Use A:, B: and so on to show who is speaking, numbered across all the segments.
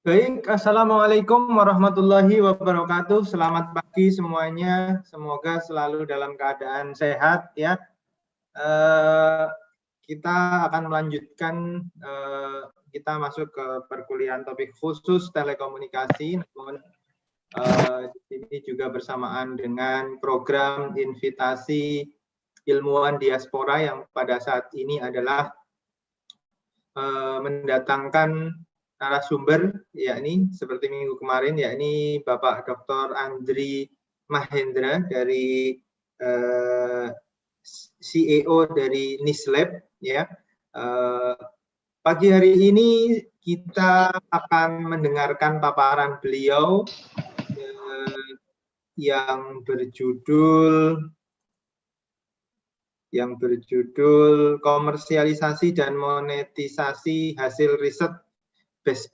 A: Baik, Assalamualaikum warahmatullahi wabarakatuh. Selamat pagi semuanya. Semoga selalu dalam keadaan sehat ya. Kita akan melanjutkan, kita masuk ke perkuliahan topik khusus telekomunikasi. Namun di sini juga bersamaan dengan program invitasi ilmuwan diaspora yang pada saat ini adalah mendatangkan narasumber, yakni seperti minggu kemarin, yakni Bapak Dr. Andri Mahendra dari CEO dari Nislab, ya. Pagi hari ini kita akan mendengarkan paparan beliau yang berjudul komersialisasi dan monetisasi hasil riset best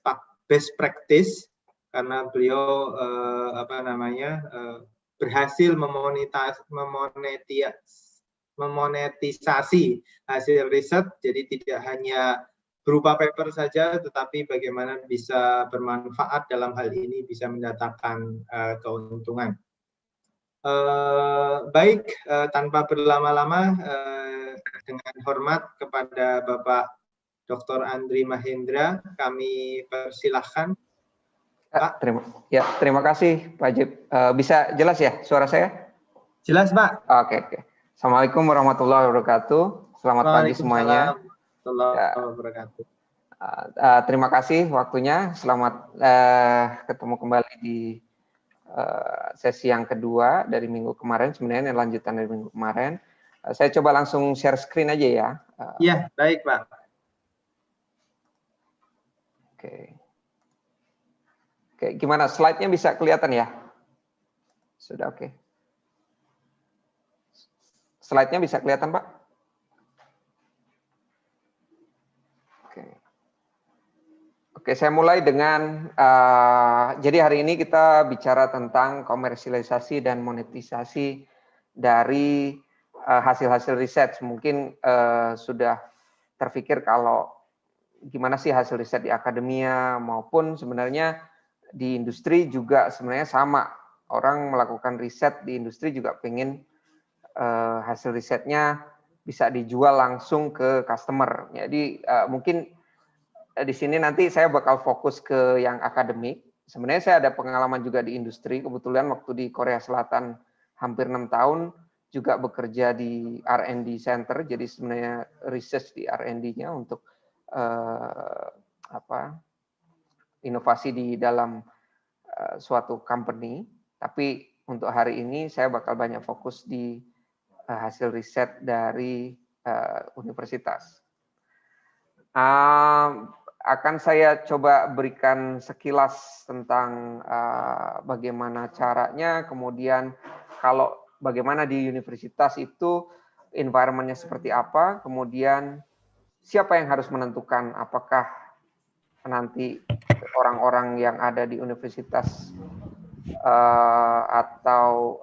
A: practice, karena beliau berhasil memonetisasi hasil riset, jadi tidak hanya berupa paper saja, tetapi bagaimana bisa bermanfaat dalam hal ini bisa mendatangkan keuntungan. Baik, tanpa berlama-lama, dengan hormat kepada Bapak Dr. Andri Mahendra, kami persilahkan. Pak.
B: Terima kasih Pak Jib. Bisa jelas ya suara saya?
A: Jelas Pak.
B: Oke. Assalamualaikum warahmatullahi wabarakatuh. Selamat pagi semuanya. Terima kasih waktunya. Selamat ketemu kembali di sesi yang kedua dari minggu kemarin, sebenarnya lanjutan dari minggu kemarin. Saya coba langsung share screen aja ya.
A: Iya, baik Pak.
B: Oke, gimana slide-nya bisa kelihatan ya? Sudah oke. Slide-nya bisa kelihatan Pak? Oke, saya mulai dengan, jadi hari ini kita bicara tentang komersialisasi dan monetisasi dari hasil-hasil riset. Mungkin sudah terpikir kalau gimana sih hasil riset di akademia maupun sebenarnya di industri juga sebenarnya sama. Orang melakukan riset di industri juga pengen hasil risetnya bisa dijual langsung ke customer. Jadi mungkin di sini nanti saya bakal fokus ke yang akademik. Sebenarnya saya ada pengalaman juga di industri. Kebetulan waktu di Korea Selatan hampir 6 tahun juga bekerja di R&D Center. Jadi sebenarnya research di R&D-nya untuk inovasi di dalam suatu company. Tapi untuk hari ini saya bakal banyak fokus di hasil riset dari universitas. Akan saya coba berikan sekilas tentang bagaimana caranya, kemudian kalau bagaimana di universitas itu environment-nya seperti apa, kemudian siapa yang harus menentukan apakah nanti orang-orang yang ada di universitas atau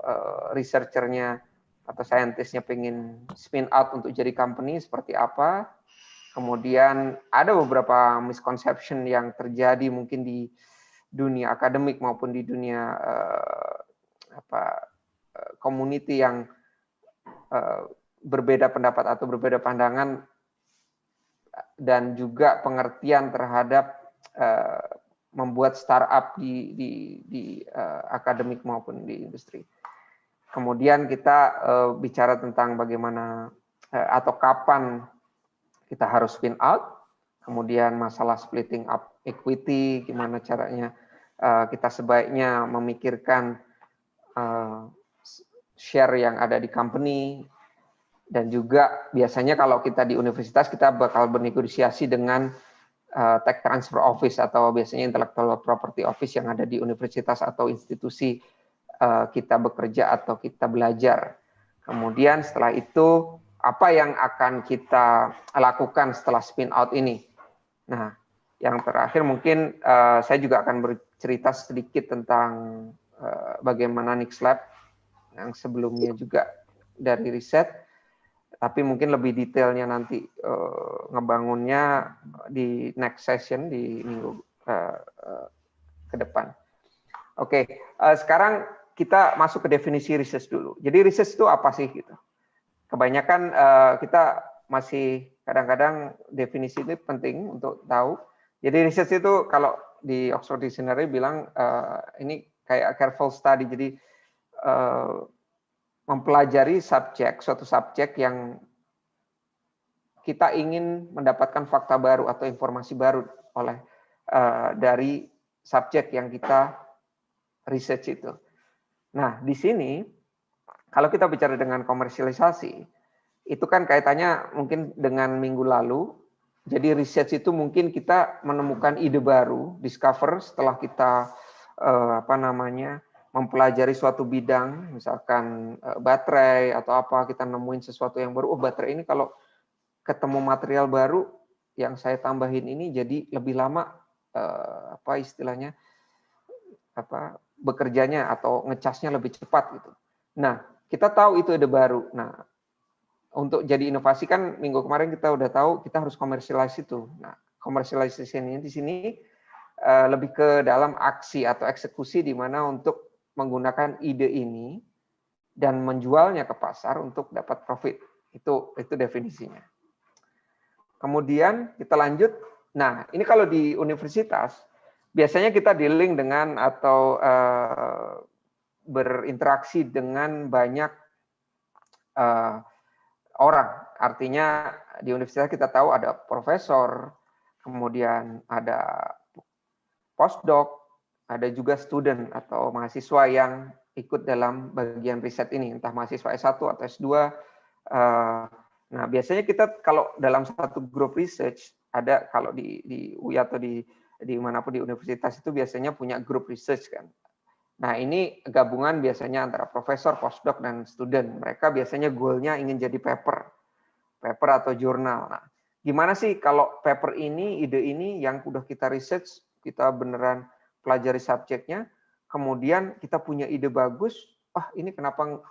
B: researcher-nya atau scientist-nya pengen spin out untuk jadi company seperti apa. Kemudian ada beberapa misconception yang terjadi mungkin di dunia akademik maupun di dunia community yang berbeda pendapat atau berbeda pandangan, dan juga pengertian terhadap membuat startup di akademik maupun di industri. Kemudian kita bicara tentang bagaimana atau kapan kita harus spin out, kemudian masalah splitting up equity, gimana caranya kita sebaiknya memikirkan share yang ada di company, dan juga biasanya kalau kita di universitas kita bakal bernegosiasi dengan tech transfer office atau biasanya intellectual property office yang ada di universitas atau institusi kita bekerja atau kita belajar. Kemudian setelah itu apa yang akan kita lakukan setelah spin out ini. Nah, yang terakhir mungkin saya juga akan bercerita sedikit tentang bagaimana Nislab yang sebelumnya juga dari riset, tapi mungkin lebih detailnya nanti ngebangunnya di next session di minggu Oke, sekarang kita masuk ke definisi research dulu. Jadi research itu apa sih gitu? Kebanyakan kita masih kadang-kadang definisi ini penting untuk tahu. Jadi research itu kalau di Oxford Dictionary bilang ini kayak careful study. Jadi mempelajari suatu subjek yang kita ingin mendapatkan fakta baru atau informasi baru dari subjek yang kita research itu. Nah, di sini kalau kita bicara dengan komersialisasi, itu kan kaitannya mungkin dengan minggu lalu. Jadi research itu mungkin kita menemukan ide baru, discover setelah kita mempelajari suatu bidang, misalkan baterai atau apa, kita nemuin sesuatu yang baru. Oh, baterai ini kalau ketemu material baru yang saya tambahin ini jadi lebih lama bekerjanya atau ngecasnya lebih cepat gitu. Nah, kita tahu itu ide baru. Nah, untuk jadi inovasi kan minggu kemarin kita udah tahu kita harus komersialisasi itu. Nah, komersialisasi ini di sini lebih ke dalam aksi atau eksekusi di mana untuk menggunakan ide ini dan menjualnya ke pasar untuk dapat profit. Itu definisinya. Kemudian kita lanjut. Nah, ini kalau di universitas biasanya kita dealing dengan atau berinteraksi dengan banyak orang. Artinya di universitas kita tahu ada profesor, kemudian ada postdoc, ada juga student atau mahasiswa yang ikut dalam bagian riset ini, entah mahasiswa S1 atau S2. Nah, biasanya kita kalau dalam satu grup research, ada kalau di UI atau di manapun di universitas itu biasanya punya grup research kan. Nah, ini gabungan biasanya antara profesor, postdoc, dan student. Mereka biasanya goalnya ingin jadi paper atau jurnal. Nah, gimana sih kalau paper ini, ide ini yang udah kita research, kita beneran pelajari subjeknya, kemudian kita punya ide bagus, ini kenapa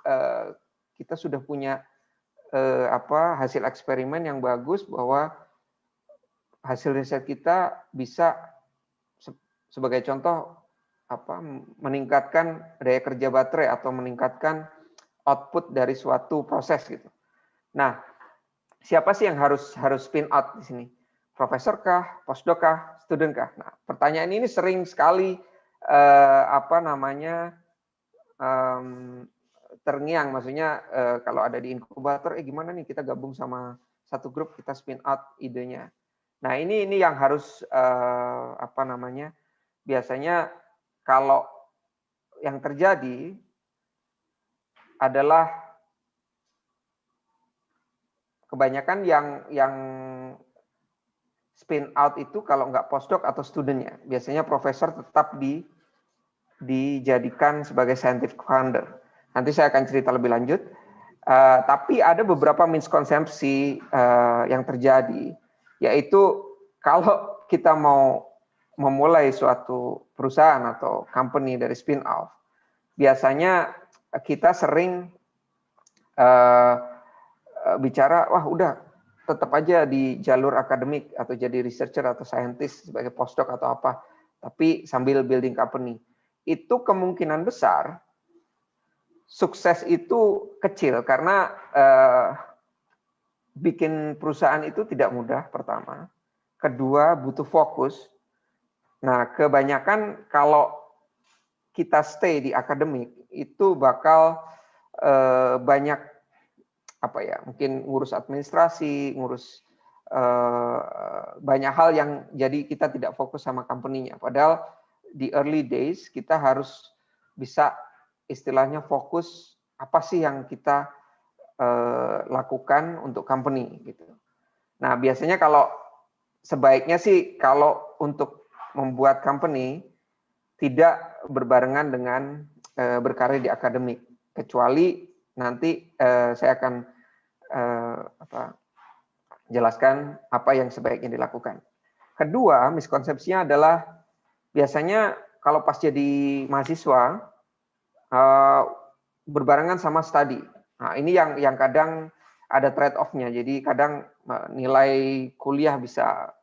B: kita sudah punya hasil eksperimen yang bagus bahwa hasil riset kita bisa sebagai contoh meningkatkan daya kerja baterai atau meningkatkan output dari suatu proses gitu. Nah, siapa sih yang harus spin out di sini? Profesor kah, postdoc kah, student kah? Nah, pertanyaan ini sering sekali terngiang, maksudnya kalau ada di inkubator, gimana nih kita gabung sama satu grup, kita spin out idenya. Nah, ini yang harus biasanya kalau yang terjadi adalah kebanyakan yang spin out itu kalau nggak postdoc atau studentnya, biasanya profesor tetap dijadikan sebagai scientific founder. Nanti saya akan cerita lebih lanjut. Tapi ada beberapa miskonsepsi yang terjadi, yaitu kalau kita mau memulai suatu perusahaan atau company dari spin off, biasanya kita sering bicara, wah udah tetap aja di jalur akademik atau jadi researcher atau scientist sebagai postdoc atau apa, tapi sambil building company. Itu kemungkinan besar sukses itu kecil karena bikin perusahaan itu tidak mudah pertama. Kedua, butuh fokus. Nah, kebanyakan kalau kita stay di akademik itu bakal banyak mungkin ngurus administrasi, ngurus banyak hal yang jadi kita tidak fokus sama company-nya. Padahal di early days kita harus bisa istilahnya fokus apa sih yang kita lakukan untuk company gitu. Nah, biasanya kalau sebaiknya sih kalau untuk membuat company tidak berbarengan dengan berkarir di akademik, kecuali nanti saya akan jelaskan apa yang sebaiknya dilakukan. Kedua, miskonsepsinya adalah biasanya kalau pas jadi mahasiswa berbarengan sama study. Nah, ini yang kadang ada trade-off-nya. Jadi kadang nilai kuliah bisa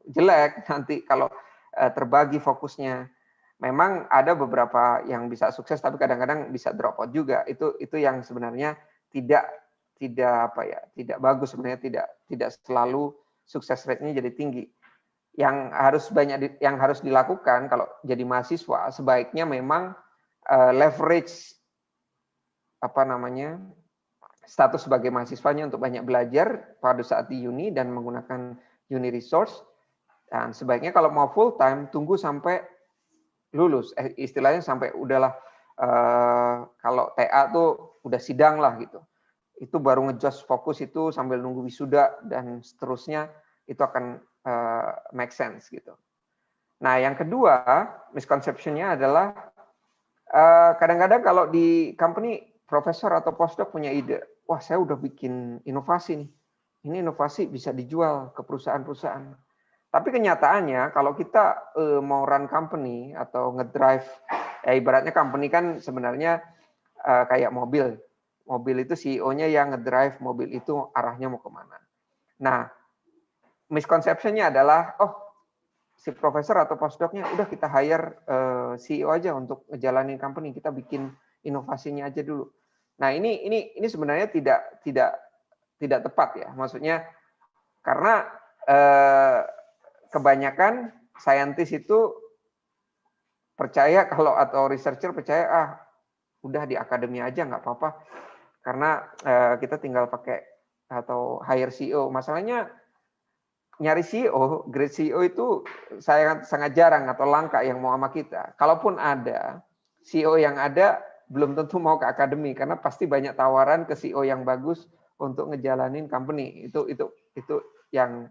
B: jelek nanti kalau terbagi fokusnya. memang ada beberapa yang bisa sukses tapi kadang-kadang bisa drop out juga. Itu yang sebenarnya tidak tidak bagus sebenarnya, tidak selalu sukses rate-nya jadi tinggi. Yang harus dilakukan kalau jadi mahasiswa sebaiknya memang leverage status sebagai mahasiswanya untuk banyak belajar pada saat di uni dan menggunakan uni resource. Dan sebaiknya kalau mau full time tunggu sampai lulus, istilahnya sampai udahlah kalau TA tuh udah sidang lah gitu. Itu baru ngejust fokus itu sambil nunggu wisuda dan seterusnya, itu akan make sense gitu. Nah, yang kedua, misconception-nya adalah kadang-kadang kalau di company profesor atau postdoc punya ide, wah saya udah bikin inovasi nih. Ini inovasi bisa dijual ke perusahaan-perusahaan. Tapi kenyataannya kalau kita mau run company atau ngedrive, ibaratnya company kan sebenarnya kayak mobil. Mobil itu CEO-nya yang ngedrive mobil itu arahnya mau kemana. Nah, misconception-nya adalah, oh si profesor atau postdoc-nya udah kita hire CEO aja untuk ngejalanin company, kita bikin inovasinya aja dulu. Nah, ini sebenarnya tidak tepat ya. Maksudnya karena kebanyakan saintis itu percaya kalau atau researcher percaya udah di akademi aja nggak apa-apa karena kita tinggal pakai atau hire CEO. Masalahnya nyari CEO, grade CEO itu sangat jarang atau langka yang mau sama kita. Kalaupun ada, CEO yang ada belum tentu mau ke akademi karena pasti banyak tawaran ke CEO yang bagus untuk ngejalanin company. Itu yang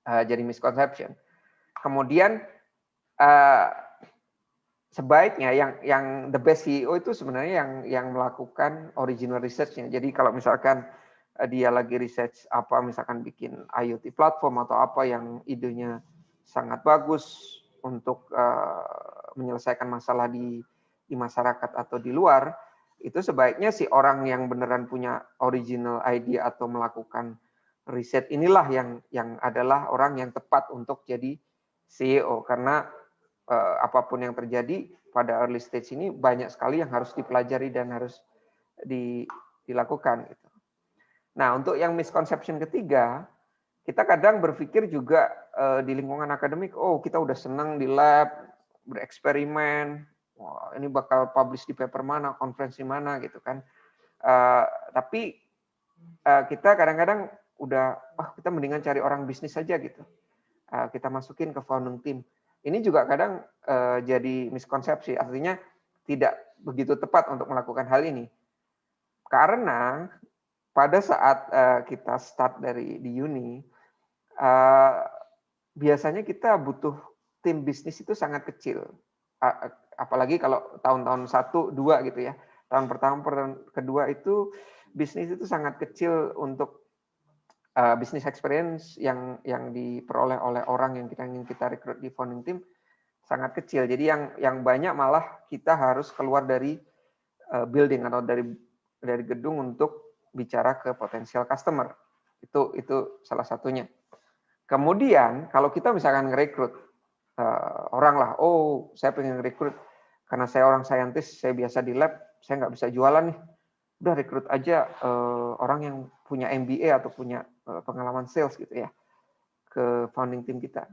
B: jadi misconception. Kemudian sebaiknya yang the best CEO itu sebenarnya yang melakukan original research-nya. Jadi kalau misalkan dia lagi research apa, misalkan bikin IoT platform atau apa yang idenya sangat bagus untuk menyelesaikan masalah di masyarakat atau di luar, itu sebaiknya si orang yang beneran punya original idea atau melakukan riset inilah yang adalah orang yang tepat untuk jadi CEO, karena apapun yang terjadi pada early stage ini banyak sekali yang harus dipelajari dan harus dilakukan. Nah, untuk yang misconception ketiga, kita kadang berpikir juga di lingkungan akademik, oh kita udah senang di lab, bereksperimen, wah ini bakal publish di paper mana, konferensi mana gitu kan. Tapi kita kadang-kadang udah, kita mendingan cari orang bisnis saja gitu. Kita masukin ke founding team. Ini juga kadang jadi miskonsepsi, artinya tidak begitu tepat untuk melakukan hal ini. Karena pada saat kita start di uni, biasanya kita butuh tim bisnis itu sangat kecil. Apalagi kalau tahun-tahun 1, 2 gitu ya. Tahun pertama, kedua itu bisnis itu sangat kecil untuk bisnis experience yang diperoleh oleh orang yang ingin kita rekrut di founding team sangat kecil. Jadi yang banyak malah kita harus keluar dari building atau dari gedung untuk bicara ke potensial customer. Itu salah satunya. Kemudian kalau kita misalkan ngerekrut orang lah, oh saya pengen ngerekrut karena saya orang saintis, saya biasa di lab, saya nggak bisa jualan nih. Udah rekrut aja orang yang punya MBA atau punya pengalaman sales gitu ya ke founding team kita.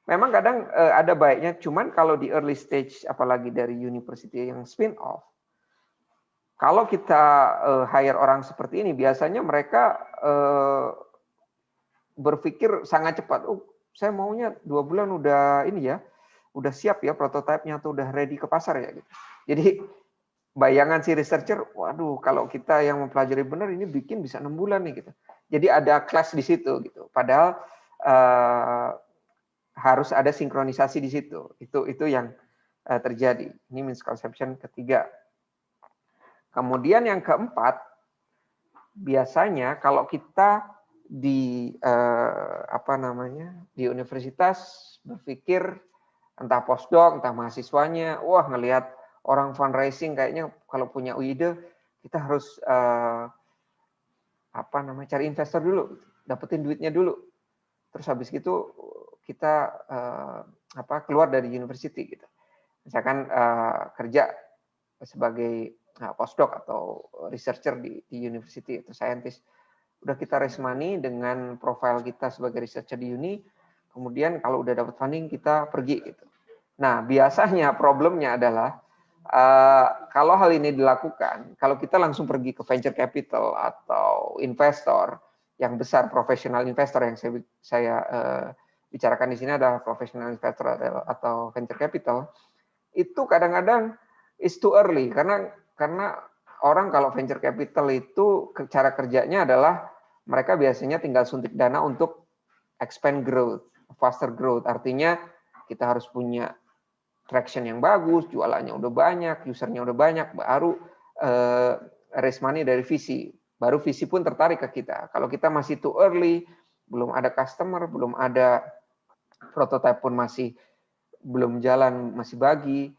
B: Memang kadang ada baiknya, cuman kalau di early stage apalagi dari university yang spin off, kalau kita hire orang seperti ini biasanya mereka berpikir sangat cepat. Oh, saya maunya 2 bulan udah ini ya, udah siap ya prototipenya atau udah ready ke pasar ya gitu. Jadi bayangan si researcher, waduh kalau kita yang mempelajari benar ini bikin bisa 6 bulan nih gitu. Jadi ada clash di situ gitu. Padahal harus ada sinkronisasi di situ. Itu yang terjadi. Ini misconception ketiga. Kemudian yang keempat, biasanya kalau kita di di universitas berpikir entah postdoc, entah mahasiswanya, wah ngelihat orang fundraising kayaknya kalau punya ide kita harus cari investor dulu, dapetin duitnya dulu. Terus habis gitu kita keluar dari university gitu. misalkan kerja sebagai postdoc atau researcher di university atau scientist. Udah kita raise money dengan profile kita sebagai researcher di uni, kemudian kalau udah dapat funding kita pergi gitu. Nah, biasanya problemnya adalah kalau hal ini dilakukan, kalau kita langsung pergi ke venture capital atau investor yang besar, profesional investor yang saya bicarakan di sini adalah profesional investor atau venture capital, itu kadang-kadang is too early karena orang kalau venture capital itu cara kerjanya adalah mereka biasanya tinggal suntik dana untuk expand growth, faster growth. Artinya kita harus punya traction yang bagus, jualannya udah banyak, usernya udah banyak, baru raise money dari VC. Baru VC pun tertarik ke kita. Kalau kita masih too early, belum ada customer, belum ada prototype pun masih belum jalan, masih bagi,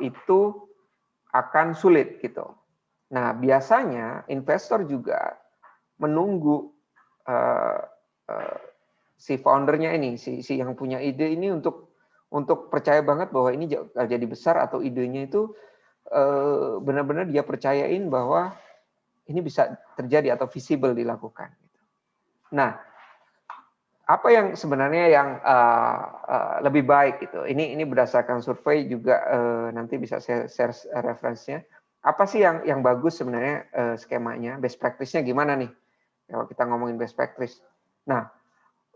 B: itu akan sulit gitu. Nah, biasanya investor juga menunggu si foundernya ini, si yang punya ide ini untuk percaya banget bahwa ini jadi besar atau idenya itu benar-benar dia percayain bahwa ini bisa terjadi atau visible dilakukan. Nah, apa yang sebenarnya yang lebih baik gitu? Ini berdasarkan survei juga nanti bisa saya share referensinya. Apa sih yang bagus sebenarnya skemanya? Best practice-nya gimana nih? Kalau kita ngomongin best practice. Nah,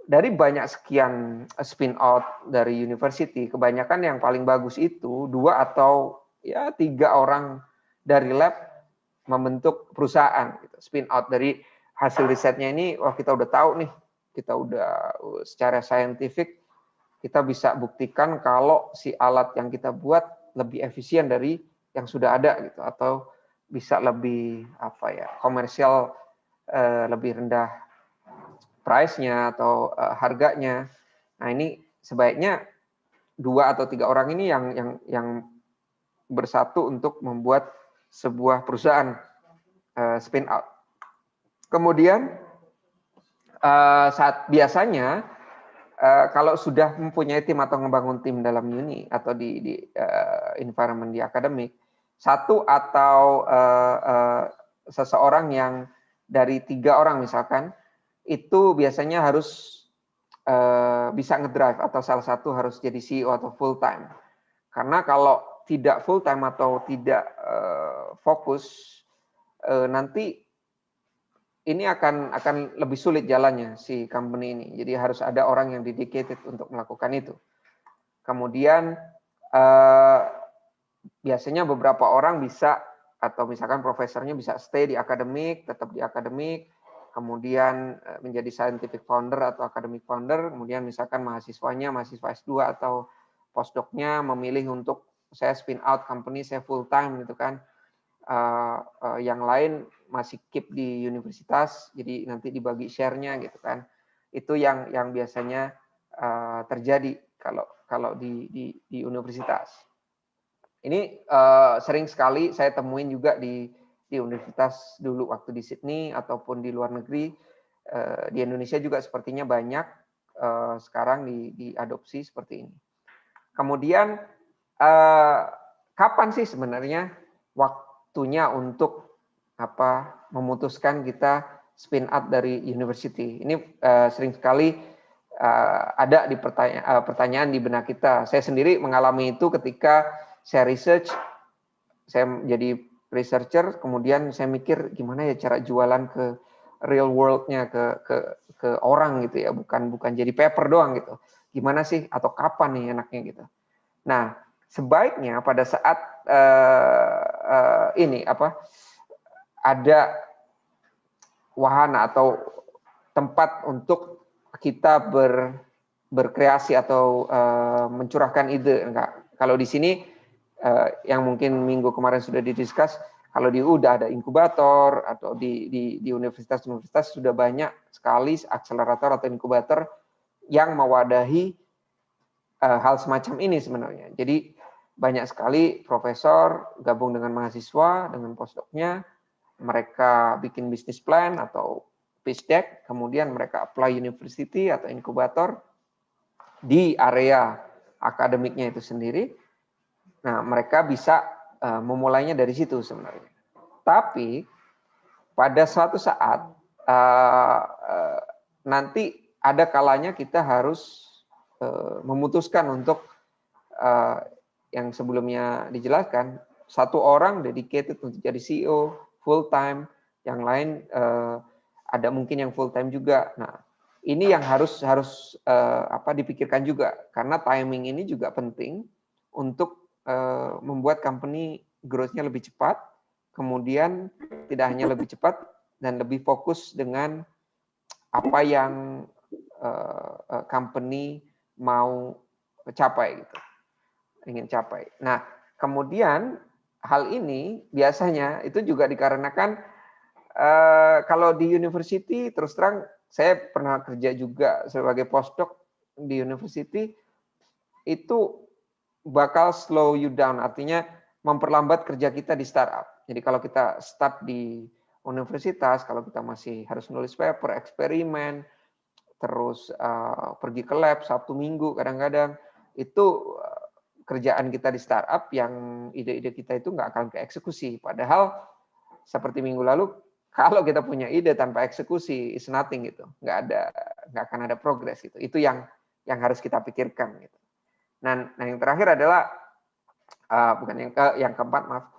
B: dari banyak sekian spin out dari university, kebanyakan yang paling bagus itu 2 atau ya 3 orang dari lab membentuk perusahaan. Gitu. Spin out dari hasil risetnya ini, wah kita udah tahu nih, kita udah secara saintifik kita bisa buktikan kalau si alat yang kita buat lebih efisien dari yang sudah ada gitu, atau bisa lebih komersial, lebih rendah price-nya atau harganya. Nah, ini sebaiknya 2 atau 3 orang ini yang bersatu untuk membuat sebuah perusahaan spin out. Kemudian saat biasanya kalau sudah mempunyai tim atau membangun tim dalam uni atau di environment di akademik, 1 atau seseorang yang dari 3 orang misalkan, itu biasanya harus bisa ngedrive atau salah satu harus jadi CEO atau full time. Karena kalau tidak full time atau tidak fokus, nanti ini akan lebih sulit jalannya si company ini. Jadi harus ada orang yang dedicated untuk melakukan itu. Kemudian biasanya beberapa orang bisa, atau misalkan profesornya bisa stay di akademik, tetap di akademik, kemudian menjadi scientific founder atau academic founder, kemudian misalkan mahasiswanya, mahasiswa S2 atau postdoc-nya memilih untuk saya spin out company, saya full time gitu kan. Yang lain masih keep di universitas, jadi nanti dibagi share-nya gitu kan. Itu yang biasanya terjadi kalau di universitas. Ini sering sekali saya temuin juga di universitas dulu waktu di Sydney ataupun di luar negeri. Di Indonesia juga sepertinya banyak sekarang diadopsi seperti ini. Kemudian kapan sih sebenarnya waktunya untuk memutuskan kita spin out dari university? Ini sering sekali ada di pertanyaan di benak kita. Saya sendiri mengalami itu ketika saya research, saya jadi researcher, kemudian saya mikir gimana ya cara jualan ke real world-nya, ke orang gitu ya, bukan jadi paper doang gitu. Gimana sih atau kapan nih enaknya gitu. Nah, sebaiknya pada saat ada wahana atau tempat untuk kita berkreasi atau mencurahkan ide. Kalau di sini yang mungkin minggu kemarin sudah didiskus, kalau di UU ada inkubator atau di universitas-universitas sudah banyak sekali akselerator atau inkubator yang mewadahi hal semacam ini sebenarnya. Jadi banyak sekali profesor gabung dengan mahasiswa, dengan postdoc-nya, mereka bikin bisnis plan atau pitch deck, kemudian mereka apply university atau inkubator di area akademiknya itu sendiri, Nah, mereka bisa memulainya dari situ sebenarnya. Tapi pada suatu saat nanti ada kalanya kita harus memutuskan untuk yang sebelumnya dijelaskan, satu orang dedicated untuk jadi CEO full time, yang lain ada mungkin yang full time juga. Nah, ini yang harus dipikirkan juga, karena timing ini juga penting untuk membuat company growth-nya lebih cepat, kemudian tidak hanya lebih cepat dan lebih fokus dengan apa yang company mau capai gitu, ingin capai. Nah, kemudian hal ini biasanya itu juga dikarenakan kalau di university, terus terang saya pernah kerja juga sebagai postdoc di university, itu bakal slow you down, artinya memperlambat kerja kita di startup. Jadi kalau kita start di universitas, kalau kita masih harus nulis paper, eksperimen, terus pergi ke lab Sabtu Minggu kadang-kadang, itu kerjaan kita di startup yang ide-ide kita itu nggak akan keeksekusi. Padahal seperti minggu lalu, kalau kita punya ide tanpa eksekusi, is nothing gitu, nggak akan ada progres gitu. Itu yang harus kita pikirkan gitu. Nah, yang terakhir adalah yang keempat, maaf,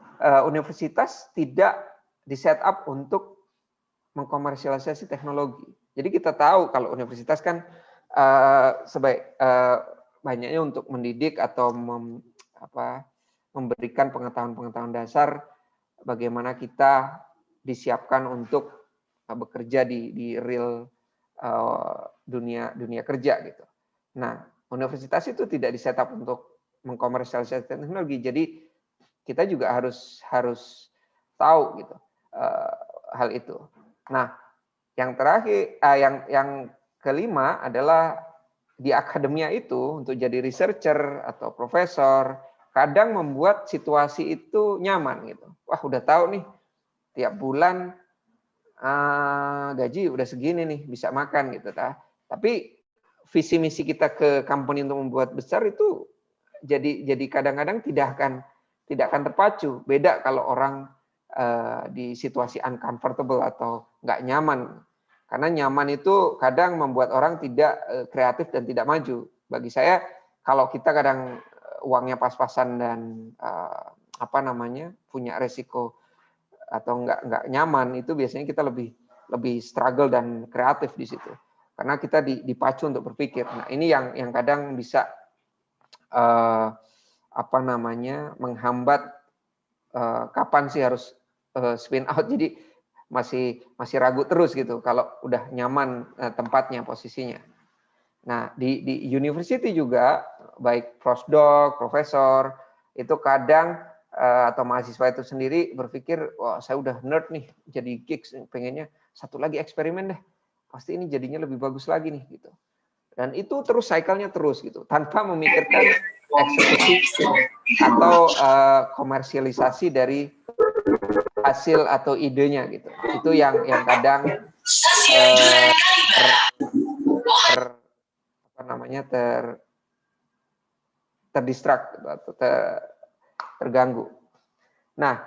B: universitas tidak di setup untuk mengkomersialisasi teknologi. Jadi kita tahu kalau universitas kan banyaknya untuk mendidik atau memberikan pengetahuan-pengetahuan dasar bagaimana kita disiapkan untuk bekerja di real dunia kerja gitu. Nah, universitas itu tidak disetup untuk mengkomersialisasi teknologi. Jadi kita juga harus tahu gitu hal itu. Nah, yang terakhir, yang kelima adalah di akademia itu untuk jadi researcher atau profesor kadang membuat situasi itu nyaman gitu. Wah, udah tahu nih tiap bulan gaji udah segini nih, bisa makan gitu. Tapi visi misi kita ke company untuk membuat besar itu jadi kadang-kadang tidak akan terpacu. Beda kalau orang di situasi uncomfortable atau nggak nyaman. Karena nyaman itu kadang membuat orang tidak kreatif dan tidak maju. Bagi saya, kalau kita kadang uangnya pas-pasan dan punya resiko atau nggak nyaman, itu biasanya kita lebih struggle dan kreatif di situ. Karena kita dipacu untuk berpikir. Nah, ini yang kadang bisa menghambat kapan sih harus spin out. Jadi masih ragu terus gitu kalau udah nyaman tempatnya, posisinya. Nah, di university juga baik postdoc, profesor itu kadang atau mahasiswa itu sendiri berpikir, wah saya udah nerd nih jadi geeks, pengennya satu lagi eksperimen deh, pasti ini jadinya lebih bagus lagi nih gitu. Dan itu terus cycle-nya terus gitu, tanpa memikirkan eksekusi atau komersialisasi dari hasil atau idenya gitu. Itu yang kadang terdistrak atau terganggu. Nah,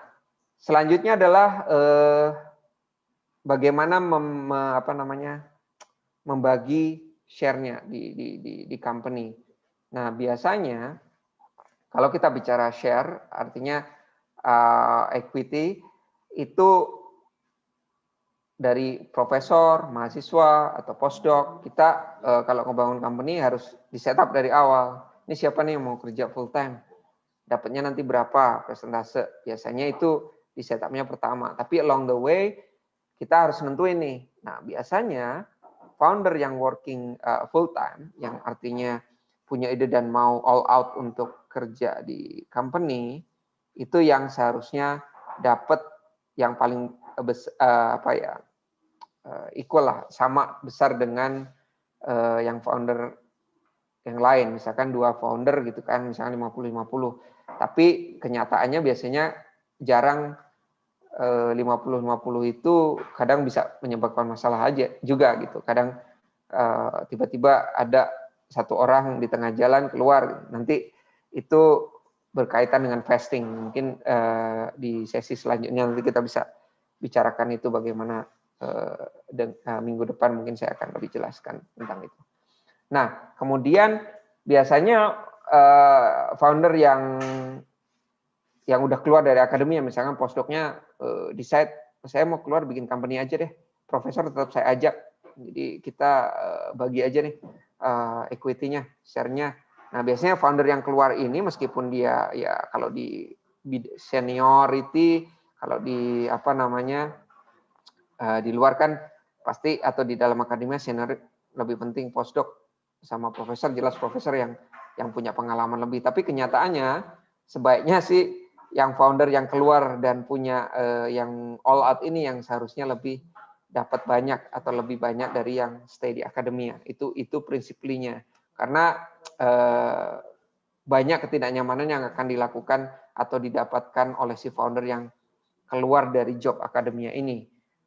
B: selanjutnya adalah bagaimana membagi share-nya di company. Nah, biasanya kalau kita bicara share, artinya equity itu dari profesor, mahasiswa atau postdoc, kita kalau ngebangun company harus di setup dari awal. Ini siapa nih yang mau kerja full time? Dapatnya nanti berapa persentase? Biasanya itu di setupnya pertama. Tapi along the way kita harus nentuin nih. Nah, biasanya founder yang working full time, yang artinya punya ide dan mau all out untuk kerja di company, itu yang seharusnya dapat yang paling equal lah, sama besar dengan yang founder yang lain. Misalkan 2 founder gitu kan, misalnya 50-50. Tapi kenyataannya biasanya jarang 50-50 itu kadang bisa menyebabkan masalah aja juga gitu. Kadang tiba-tiba ada satu orang di tengah jalan keluar, nanti itu berkaitan dengan vesting. Mungkin di sesi selanjutnya nanti kita bisa bicarakan itu bagaimana minggu depan mungkin saya akan lebih jelaskan tentang itu. Nah, kemudian biasanya founder yang udah keluar dari akademi, misalkan postdoc-nya decide saya mau keluar bikin company aja deh, profesor tetap saya ajak, jadi kita bagi aja nih equity-nya, share-nya. Nah, biasanya founder yang keluar ini meskipun dia ya kalau di seniority, kalau di apa namanya di luar kan pasti, atau di dalam akademia senior lebih penting, postdoc sama profesor, jelas profesor yang punya pengalaman lebih. Tapi kenyataannya sebaiknya sih yang founder yang keluar dan punya yang all out ini yang seharusnya lebih dapat banyak atau lebih banyak dari yang stay di akademia. Itu prinsipnya. Karena banyak ketidaknyamanan yang akan dilakukan atau didapatkan oleh si founder yang keluar dari job akademia ini.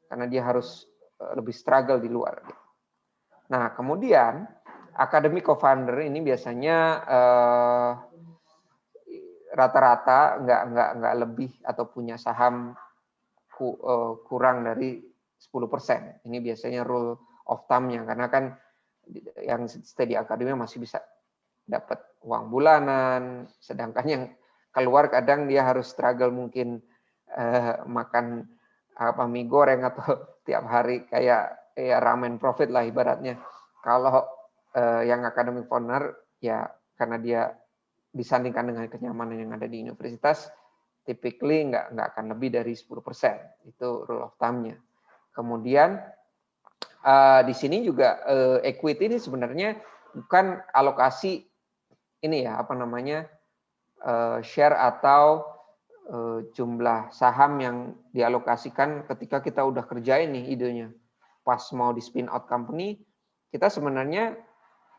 B: Karena dia harus lebih struggle di luar. Nah, kemudian academic co-founder ini biasanya rata-rata nggak lebih atau punya saham kurang dari 10%. Ini biasanya rule of thumb-nya, karena kan yang stay di akademia masih bisa dapat uang bulanan, sedangkan yang keluar kadang dia harus struggle mungkin makan mie goreng atau tiap hari kayak ramen profit lah ibaratnya. Kalau yang academic founder ya karena dia disandingkan dengan kenyamanan yang ada di universitas, typically nggak akan lebih dari 10%. Itu rule of thumb-nya. Kemudian di sini juga equity ini sebenarnya bukan alokasi ini ya apa namanya share atau jumlah saham yang dialokasikan ketika kita udah kerjain nih idenya. Pas mau di spin out company, kita sebenarnya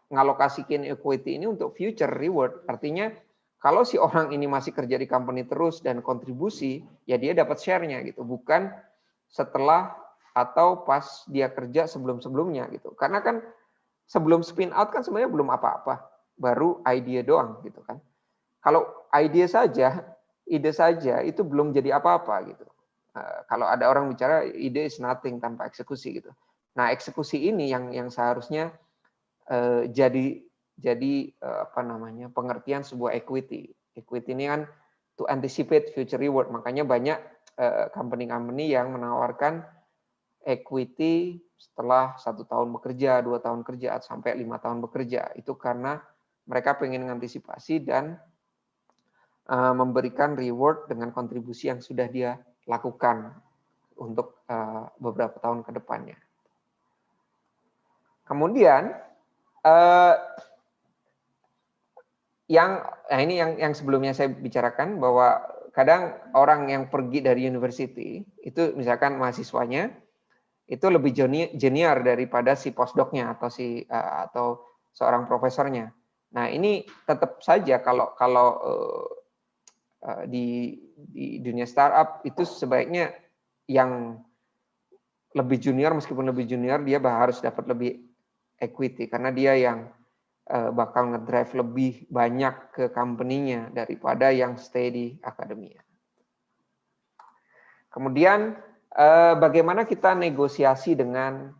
B: ngalokasikan equity ini untuk future reward. Artinya kalau si orang ini masih kerja di company terus dan kontribusi, ya dia dapat share-nya gitu. Bukan setelah atau pas dia kerja sebelum-sebelumnya gitu. Karena kan sebelum spin out kan sebenarnya belum apa-apa, baru idea doang gitu kan. Kalau ide saja itu belum jadi apa-apa gitu. Kalau ada orang bicara ide is nothing tanpa eksekusi gitu. Nah, eksekusi ini yang seharusnya jadi apa namanya pengertian sebuah equity. Equity ini kan to anticipate future reward. Makanya banyak company-company yang menawarkan equity setelah 1 tahun bekerja, 2 tahun kerja, sampai 5 tahun bekerja. Itu karena mereka pengen mengantisipasi dan memberikan reward dengan kontribusi yang sudah dia lakukan untuk beberapa tahun ke depannya. Kemudian ini yang sebelumnya saya bicarakan bahwa kadang orang yang pergi dari university itu misalkan mahasiswanya itu lebih junior daripada si postdoc-nya atau seorang profesornya. Nah, ini tetap saja kalau di dunia startup itu sebaiknya yang lebih junior, meskipun lebih junior dia harus dapat lebih equity karena dia yang bakal ngedrive lebih banyak ke company-nya daripada yang stay di akademia. Kemudian bagaimana kita negosiasi dengan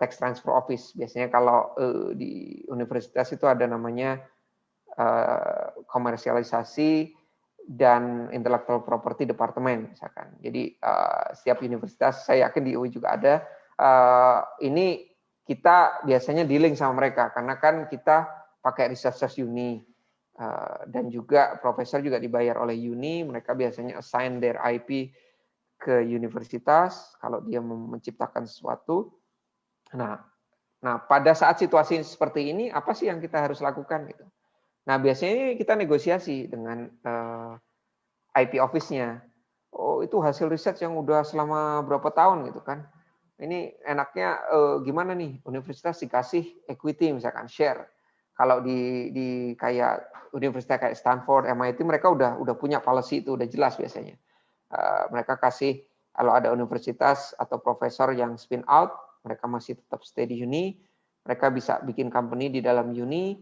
B: tax transfer office? Biasanya kalau di universitas itu ada namanya komersialisasi dan intellectual property department misalkan. Jadi setiap universitas, saya yakin di UI juga ada. Ini kita biasanya dealing sama mereka karena kan kita pakai researchers uni dan juga profesor juga dibayar oleh uni. Mereka biasanya assign their IP ke universitas kalau dia menciptakan sesuatu. Nah, pada saat situasi seperti ini apa sih yang kita harus lakukan gitu? Nah, biasanya kita negosiasi dengan IP office-nya. Oh, itu hasil riset yang udah selama berapa tahun gitu kan. Ini enaknya gimana nih? Universitas dikasih equity misalkan share. Kalau di kayak universitas kayak Stanford, MIT mereka udah punya policy itu udah jelas biasanya. Mereka kasih kalau ada universitas atau profesor yang spin out, mereka masih tetap stay di uni, mereka bisa bikin company di dalam uni,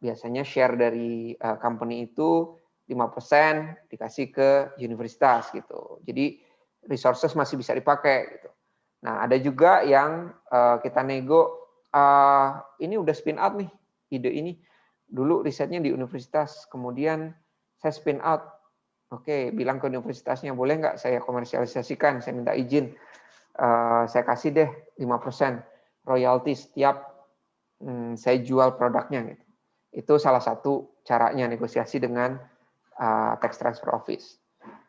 B: biasanya share dari company itu 5% dikasih ke universitas gitu. Jadi resources masih bisa dipakai gitu. Nah, ada juga yang kita nego ini udah spin out nih, ide ini. Dulu risetnya di universitas, kemudian saya spin out. Oke, bilang ke universitasnya, boleh nggak saya komersialisasikan, saya minta izin. Saya kasih deh 5% royalti setiap saya jual produknya gitu. Itu salah satu caranya negosiasi dengan tax transfer office.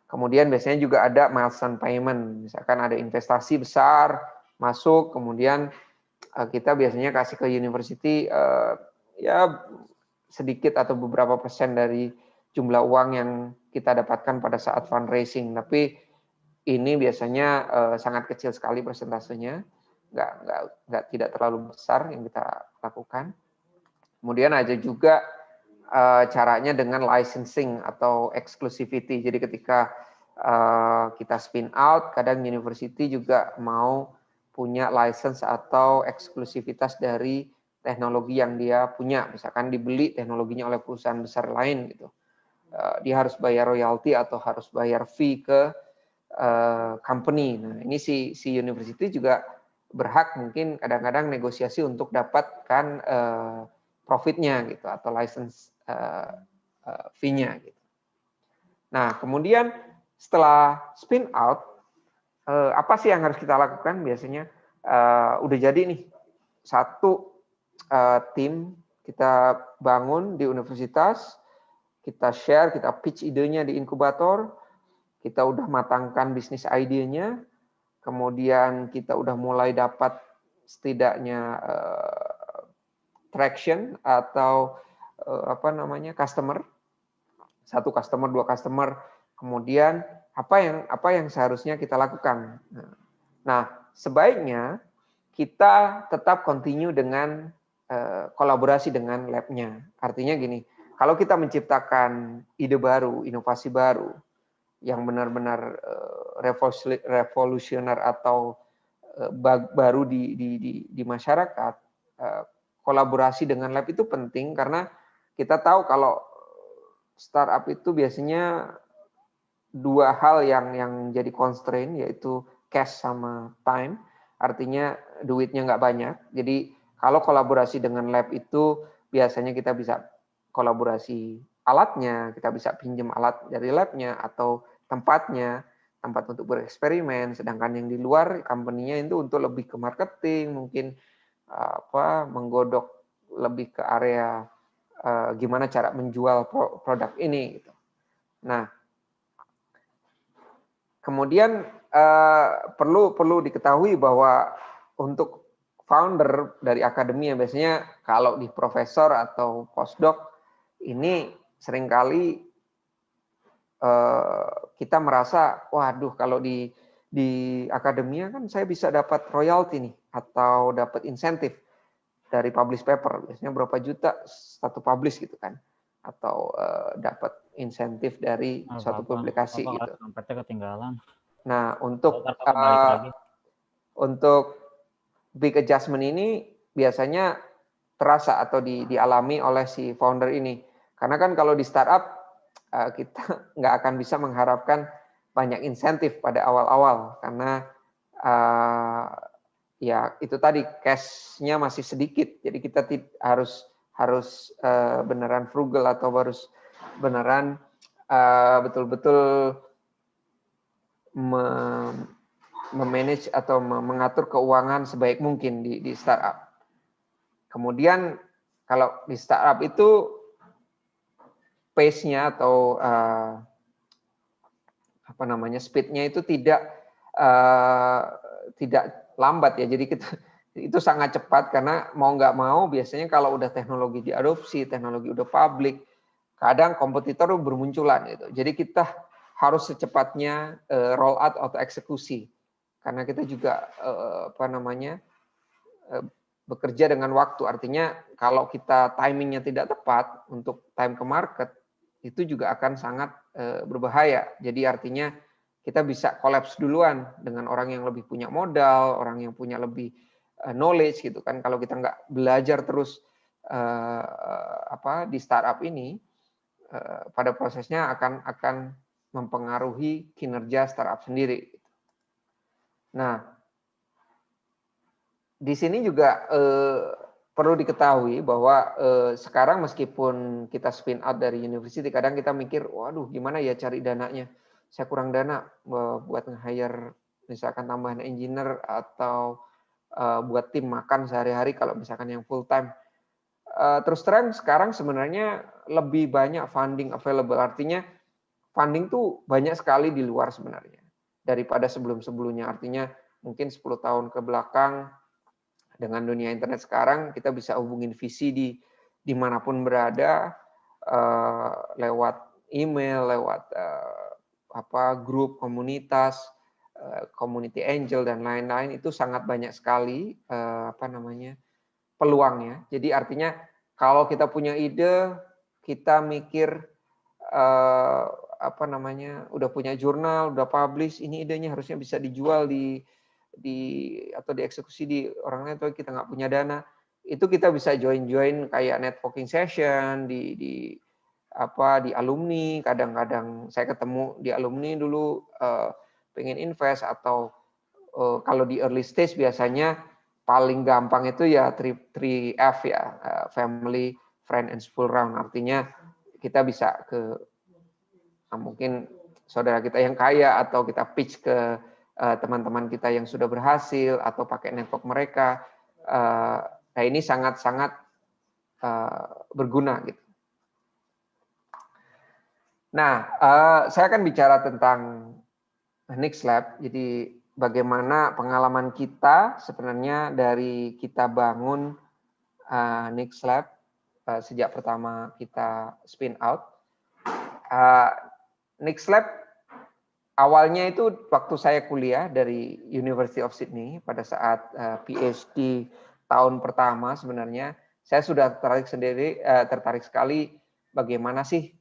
B: Kemudian biasanya juga ada milestone payment, misalkan ada investasi besar masuk, kemudian kita biasanya kasih ke university ya sedikit atau beberapa persen dari jumlah uang yang kita dapatkan pada saat fundraising. Tapi ini biasanya sangat kecil sekali persentasenya, nggak tidak terlalu besar yang kita lakukan. Kemudian ada juga caranya dengan licensing atau exclusivity. Jadi ketika kita spin out, kadang university juga mau punya license atau eksklusivitas dari teknologi yang dia punya. Misalkan dibeli teknologinya oleh perusahaan besar lain gitu. Dia harus bayar royalti atau harus bayar fee ke company. Nah, ini si university juga berhak mungkin kadang-kadang negosiasi untuk dapatkan profitnya gitu atau license fee-nya gitu. Nah, kemudian setelah spin out, apa sih yang harus kita lakukan biasanya? Udah jadi nih satu tim kita bangun di universitas, kita share, kita pitch idenya di inkubator, kita udah matangkan bisnis idenya, kemudian kita udah mulai dapat setidaknya traction atau customer, 1 customer, 2 customer, kemudian apa yang seharusnya kita lakukan. Nah, sebaiknya kita tetap continue dengan kolaborasi dengan lab-nya. Artinya gini, kalau kita menciptakan ide baru, inovasi baru yang benar-benar revolusioner atau baru di masyarakat, kolaborasi dengan lab itu penting karena kita tahu kalau startup itu biasanya 2 hal yang jadi constraint, yaitu cash sama time. Artinya duitnya nggak banyak. Jadi kalau kolaborasi dengan lab itu biasanya kita bisa kolaborasi alatnya, kita bisa pinjam alat dari labnya atau tempat untuk bereksperimen. Sedangkan yang di luar company-nya itu untuk lebih ke marketing, mungkin menggodok lebih ke area gimana cara menjual produk ini gitu. Nah, kemudian perlu diketahui bahwa untuk founder dari akademi yang biasanya kalau di profesor atau postdoc ini seringkali kita merasa, waduh kalau di akademia kan saya bisa dapat royalti nih atau dapat insentif dari publish paper, biasanya berapa juta satu publish gitu kan, atau dapat insentif dari suatu publikasi gitu.
C: Ketinggalan.
B: Nah, untuk big adjustment ini biasanya terasa atau dialami oleh si founder ini. Karena kan kalau di startup kita nggak akan bisa mengharapkan banyak insentif pada awal-awal karena ya itu tadi cash-nya masih sedikit. Jadi kita harus beneran frugal atau harus beneran betul-betul memanage atau mengatur keuangan sebaik mungkin di startup. Kemudian kalau di startup itu pace-nya atau speed-nya itu tidak lambat ya. Jadi itu sangat cepat karena mau nggak mau biasanya kalau udah teknologi diadopsi, teknologi udah publik, kadang kompetitor bermunculan gitu. Jadi kita harus secepatnya roll out atau eksekusi. Karena kita juga bekerja dengan waktu. Artinya kalau kita timingnya tidak tepat untuk time ke market, itu juga akan sangat berbahaya. Jadi artinya kita bisa collapse duluan dengan orang yang lebih punya modal, orang yang punya lebih knowledge gitu kan. Kalau kita nggak belajar terus di startup ini, pada prosesnya akan mempengaruhi kinerja startup sendiri. Nah, di sini juga perlu diketahui bahwa sekarang meskipun kita spin out dari university, kadang kita mikir, waduh gimana ya cari dananya? Saya kurang dana buat nge-hire misalkan tambahan engineer atau buat tim makan sehari-hari kalau misalkan yang full time. Terus terang sekarang sebenarnya lebih banyak funding available, artinya funding tuh banyak sekali di luar sebenarnya daripada sebelum-sebelumnya. Artinya mungkin 10 tahun ke belakang dengan dunia internet sekarang kita bisa hubungin VC dimanapun berada, lewat email, lewat grup komunitas, community angel dan lain-lain, itu sangat banyak sekali peluangnya. Jadi artinya kalau kita punya ide, kita mikir udah punya jurnal, udah publish, ini idenya harusnya bisa dijual atau dieksekusi di orang lain, atau kita nggak punya dana, itu kita bisa join kayak networking session di alumni. Kadang-kadang saya ketemu di alumni dulu pengen invest, atau kalau di early stage biasanya paling gampang itu ya 3F ya, family, friend, and school round. Artinya kita bisa ke mungkin saudara kita yang kaya, atau kita pitch ke teman-teman kita yang sudah berhasil, atau pakai network mereka. Nah ini sangat-sangat berguna gitu. Nah, saya akan bicara tentang Nix Lab. Jadi bagaimana pengalaman kita sebenarnya dari kita bangun Nix Lab sejak pertama kita spin out. Nix Lab awalnya itu waktu saya kuliah dari University of Sydney pada saat PhD tahun pertama, sebenarnya saya sudah tertarik sekali bagaimana sih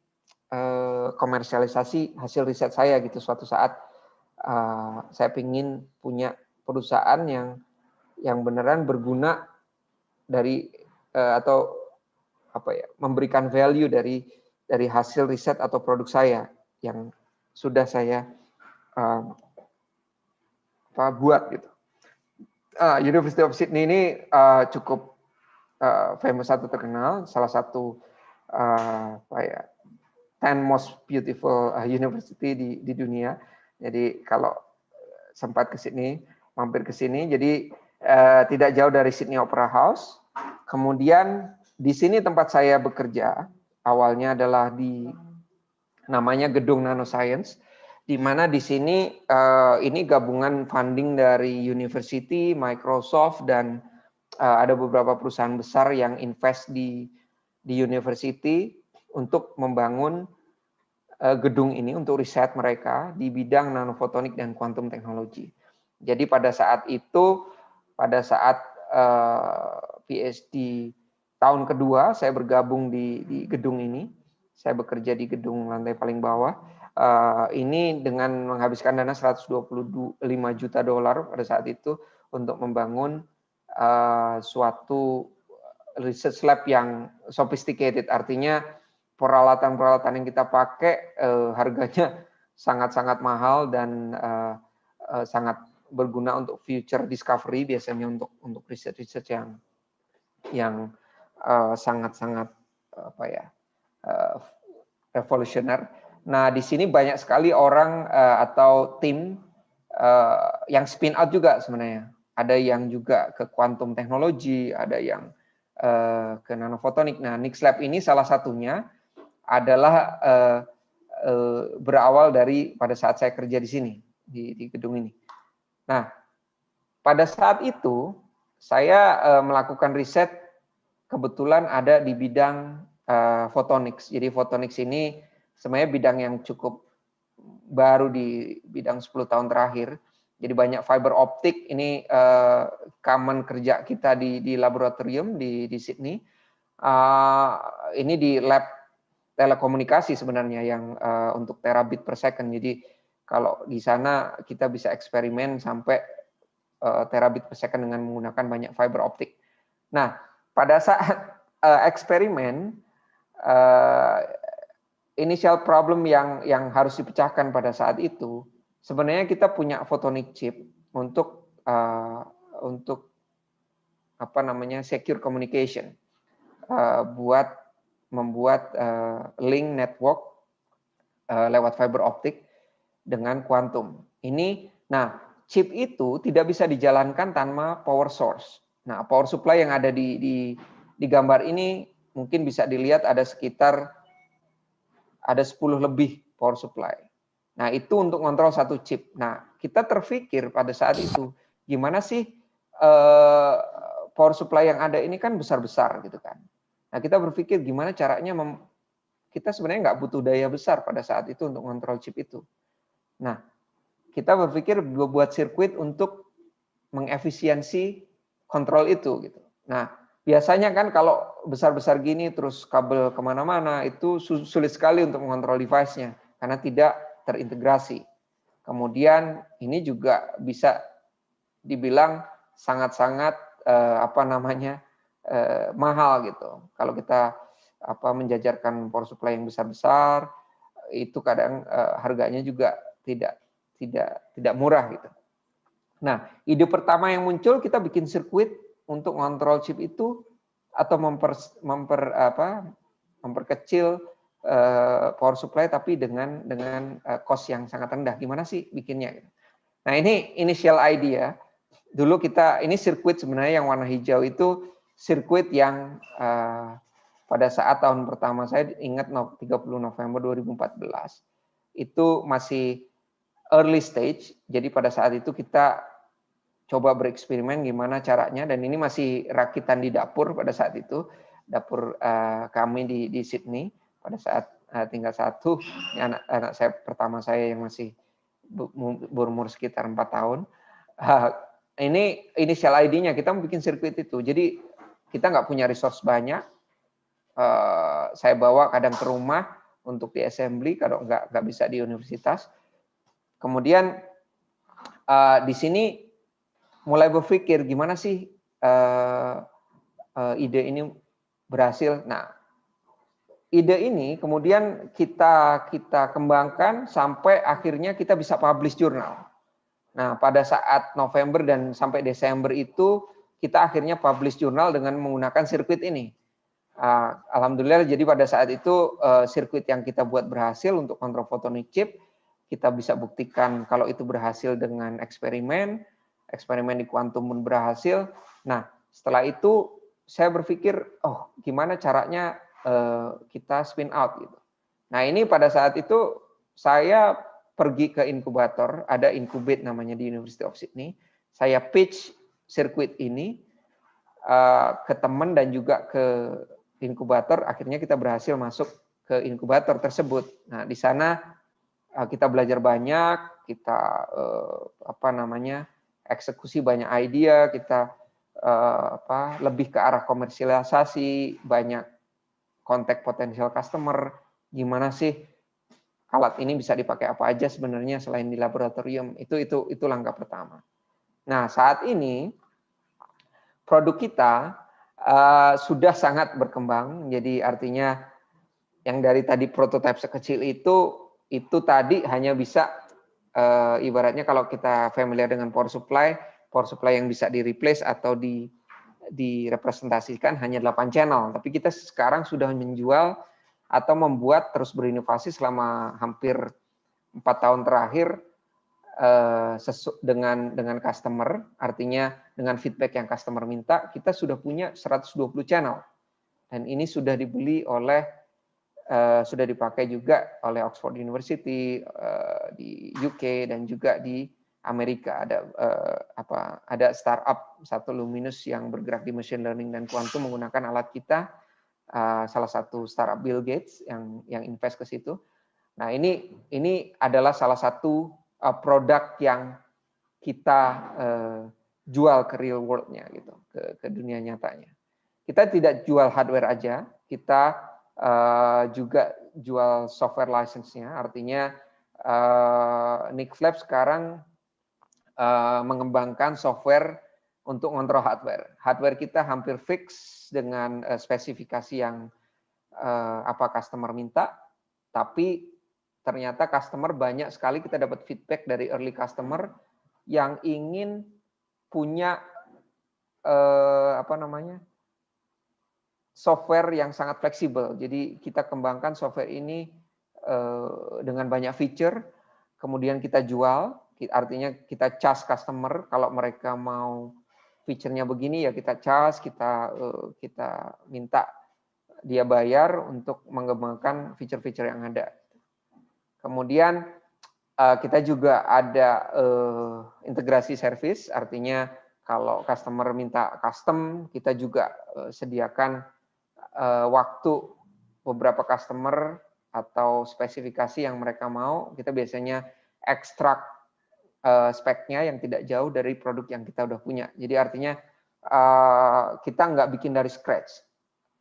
B: komersialisasi hasil riset saya gitu. Suatu saat saya ingin punya perusahaan yang beneran berguna dari memberikan value dari hasil riset atau produk saya yang sudah saya buat gitu. University of Sydney ini cukup famous atau terkenal, salah satu 10 most beautiful university di dunia. Jadi kalau sempat ke sini, mampir ke sini, jadi tidak jauh dari Sydney Opera House. Kemudian di sini tempat saya bekerja, awalnya adalah di namanya Gedung Nanoscience, di mana di sini ini gabungan funding dari university, Microsoft, dan ada beberapa perusahaan besar yang invest di university untuk membangun gedung ini untuk riset mereka di bidang nanofotonik dan quantum technology. Jadi pada saat itu, pada saat PhD tahun kedua, saya bergabung di gedung ini. Saya bekerja di gedung lantai paling bawah. Ini dengan menghabiskan dana $125 juta pada saat itu untuk membangun suatu research lab yang sophisticated. Artinya peralatan-peralatan yang kita pakai harganya sangat-sangat mahal dan sangat berguna untuk future discovery, biasanya untuk research yang sangat-sangat revolusioner. Nah, di sini banyak sekali orang atau tim yang spin out juga sebenarnya. Ada yang juga ke quantum technology, ada yang ke nanofotonik. Nah, Nix Lab ini salah satunya adalah berawal dari pada saat saya kerja di sini, di gedung ini. Nah, pada saat itu saya melakukan riset, kebetulan ada di bidang photonics. Jadi photonics ini sebenarnya bidang yang cukup baru di bidang 10 tahun terakhir. Jadi banyak fiber optik, ini common kerja kita di laboratorium di Sydney. Ini di lab telekomunikasi sebenarnya yang untuk terabit per second. Jadi kalau di sana kita bisa eksperimen sampai terabit per second dengan menggunakan banyak fiber optik. Nah, pada saat eksperimen initial problem yang harus dipecahkan pada saat itu, sebenarnya kita punya photonic chip untuk apa namanya secure communication, buat membuat link network lewat fiber optik dengan kuantum. Nah, chip itu tidak bisa dijalankan tanpa power source. Nah, power supply yang ada di gambar ini mungkin bisa dilihat ada sekitar 10 lebih power supply. Nah, itu untuk kontrol satu chip. Nah, kita terpikir pada saat itu, gimana sih power supply yang ada ini kan besar-besar gitu kan. Nah, kita berpikir gimana caranya kita sebenarnya nggak butuh daya besar pada saat itu untuk kontrol chip itu. Nah, kita berpikir buat sirkuit untuk mengefisiensi kontrol itu gitu. Nah, biasanya kan kalau besar-besar gini terus kabel kemana-mana itu sulit sekali untuk mengontrol device-nya karena tidak terintegrasi. Kemudian ini juga bisa dibilang sangat-sangat mahal gitu. Kalau kita menjajarkan power supply yang besar-besar itu kadang harganya juga tidak murah gitu. Nah, ide pertama yang muncul kita bikin sirkuit untuk ngontrol chip itu atau memperkecil power supply tapi dengan cost yang sangat rendah. Gimana sih bikinnya? Nah, ini initial idea. Dulu ini sirkuit sebenarnya yang warna hijau itu sirkuit yang pada saat tahun pertama saya ingat 30 November 2014 itu masih early stage. Jadi pada saat itu kita coba bereksperimen gimana caranya, dan ini masih rakitan di dapur pada saat itu, dapur kami di Sydney pada saat tinggal satu, anak saya pertama saya yang masih berumur sekitar 4 tahun. Ini initial ID-nya kita bikin sirkuit itu. Jadi kita nggak punya resource banyak. Saya bawa kadang ke rumah untuk di assembly kalau nggak bisa di universitas. Kemudian di sini mulai berpikir gimana sih ide ini berhasil. Nah, ide ini kemudian kita kembangkan sampai akhirnya kita bisa publish jurnal. Nah, pada saat November dan sampai Desember itu kita akhirnya publish jurnal dengan menggunakan sirkuit ini. Alhamdulillah, jadi pada saat itu sirkuit yang kita buat berhasil untuk kontrol photonic chip. Kita bisa buktikan kalau itu berhasil dengan eksperimen di kuantum pun berhasil. Nah, setelah itu saya berpikir, oh gimana caranya kita spin out gitu. Nah, ini pada saat itu saya pergi ke inkubator, ada Incubate namanya di University of Sydney. Saya pitch sirkuit ini ke teman dan juga ke inkubator, akhirnya kita berhasil masuk ke inkubator tersebut. Nah, di sana kita belajar banyak, kita eksekusi banyak ide, kita lebih ke arah komersialisasi, banyak kontak potensial customer, gimana sih alat ini bisa dipakai apa aja sebenarnya selain di laboratorium. Itu langkah pertama. Nah, saat ini produk kita sudah sangat berkembang, jadi artinya yang dari tadi prototipe sekecil itu tadi hanya bisa ibaratnya kalau kita familiar dengan power supply yang bisa di-replace atau direpresentasikan hanya 8 channel, tapi kita sekarang sudah menjual atau membuat terus berinovasi selama hampir 4 tahun terakhir dengan customer, artinya dengan feedback yang customer minta, kita sudah punya 120 channel. Dan ini sudah dibeli sudah dipakai juga oleh Oxford University di UK dan juga di Amerika. Ada startup satu Luminous yang bergerak di machine learning dan kuantum menggunakan alat kita, salah satu startup Bill Gates yang invest ke situ. Nah, ini adalah salah satu produk yang kita jual ke real world-nya gitu, ke dunia nyatanya. Kita tidak jual hardware aja, kita juga jual software license-nya, artinya Nick Flap sekarang mengembangkan software untuk ngontrol hardware. Hardware kita hampir fix dengan spesifikasi yang customer minta. Tapi ternyata customer banyak sekali, kita dapat feedback dari early customer yang ingin punya software yang sangat fleksibel. Jadi kita kembangkan software ini dengan banyak feature, kemudian kita jual, artinya kita charge customer kalau mereka mau feature-nya begini ya kita charge, kita minta dia bayar untuk mengembangkan feature-feature yang ada. Kemudian kita juga ada integrasi service, artinya kalau customer minta custom, kita juga sediakan waktu beberapa customer atau spesifikasi yang mereka mau, kita biasanya ekstrak speknya yang tidak jauh dari produk yang kita udah punya. Jadi artinya kita nggak bikin dari scratch.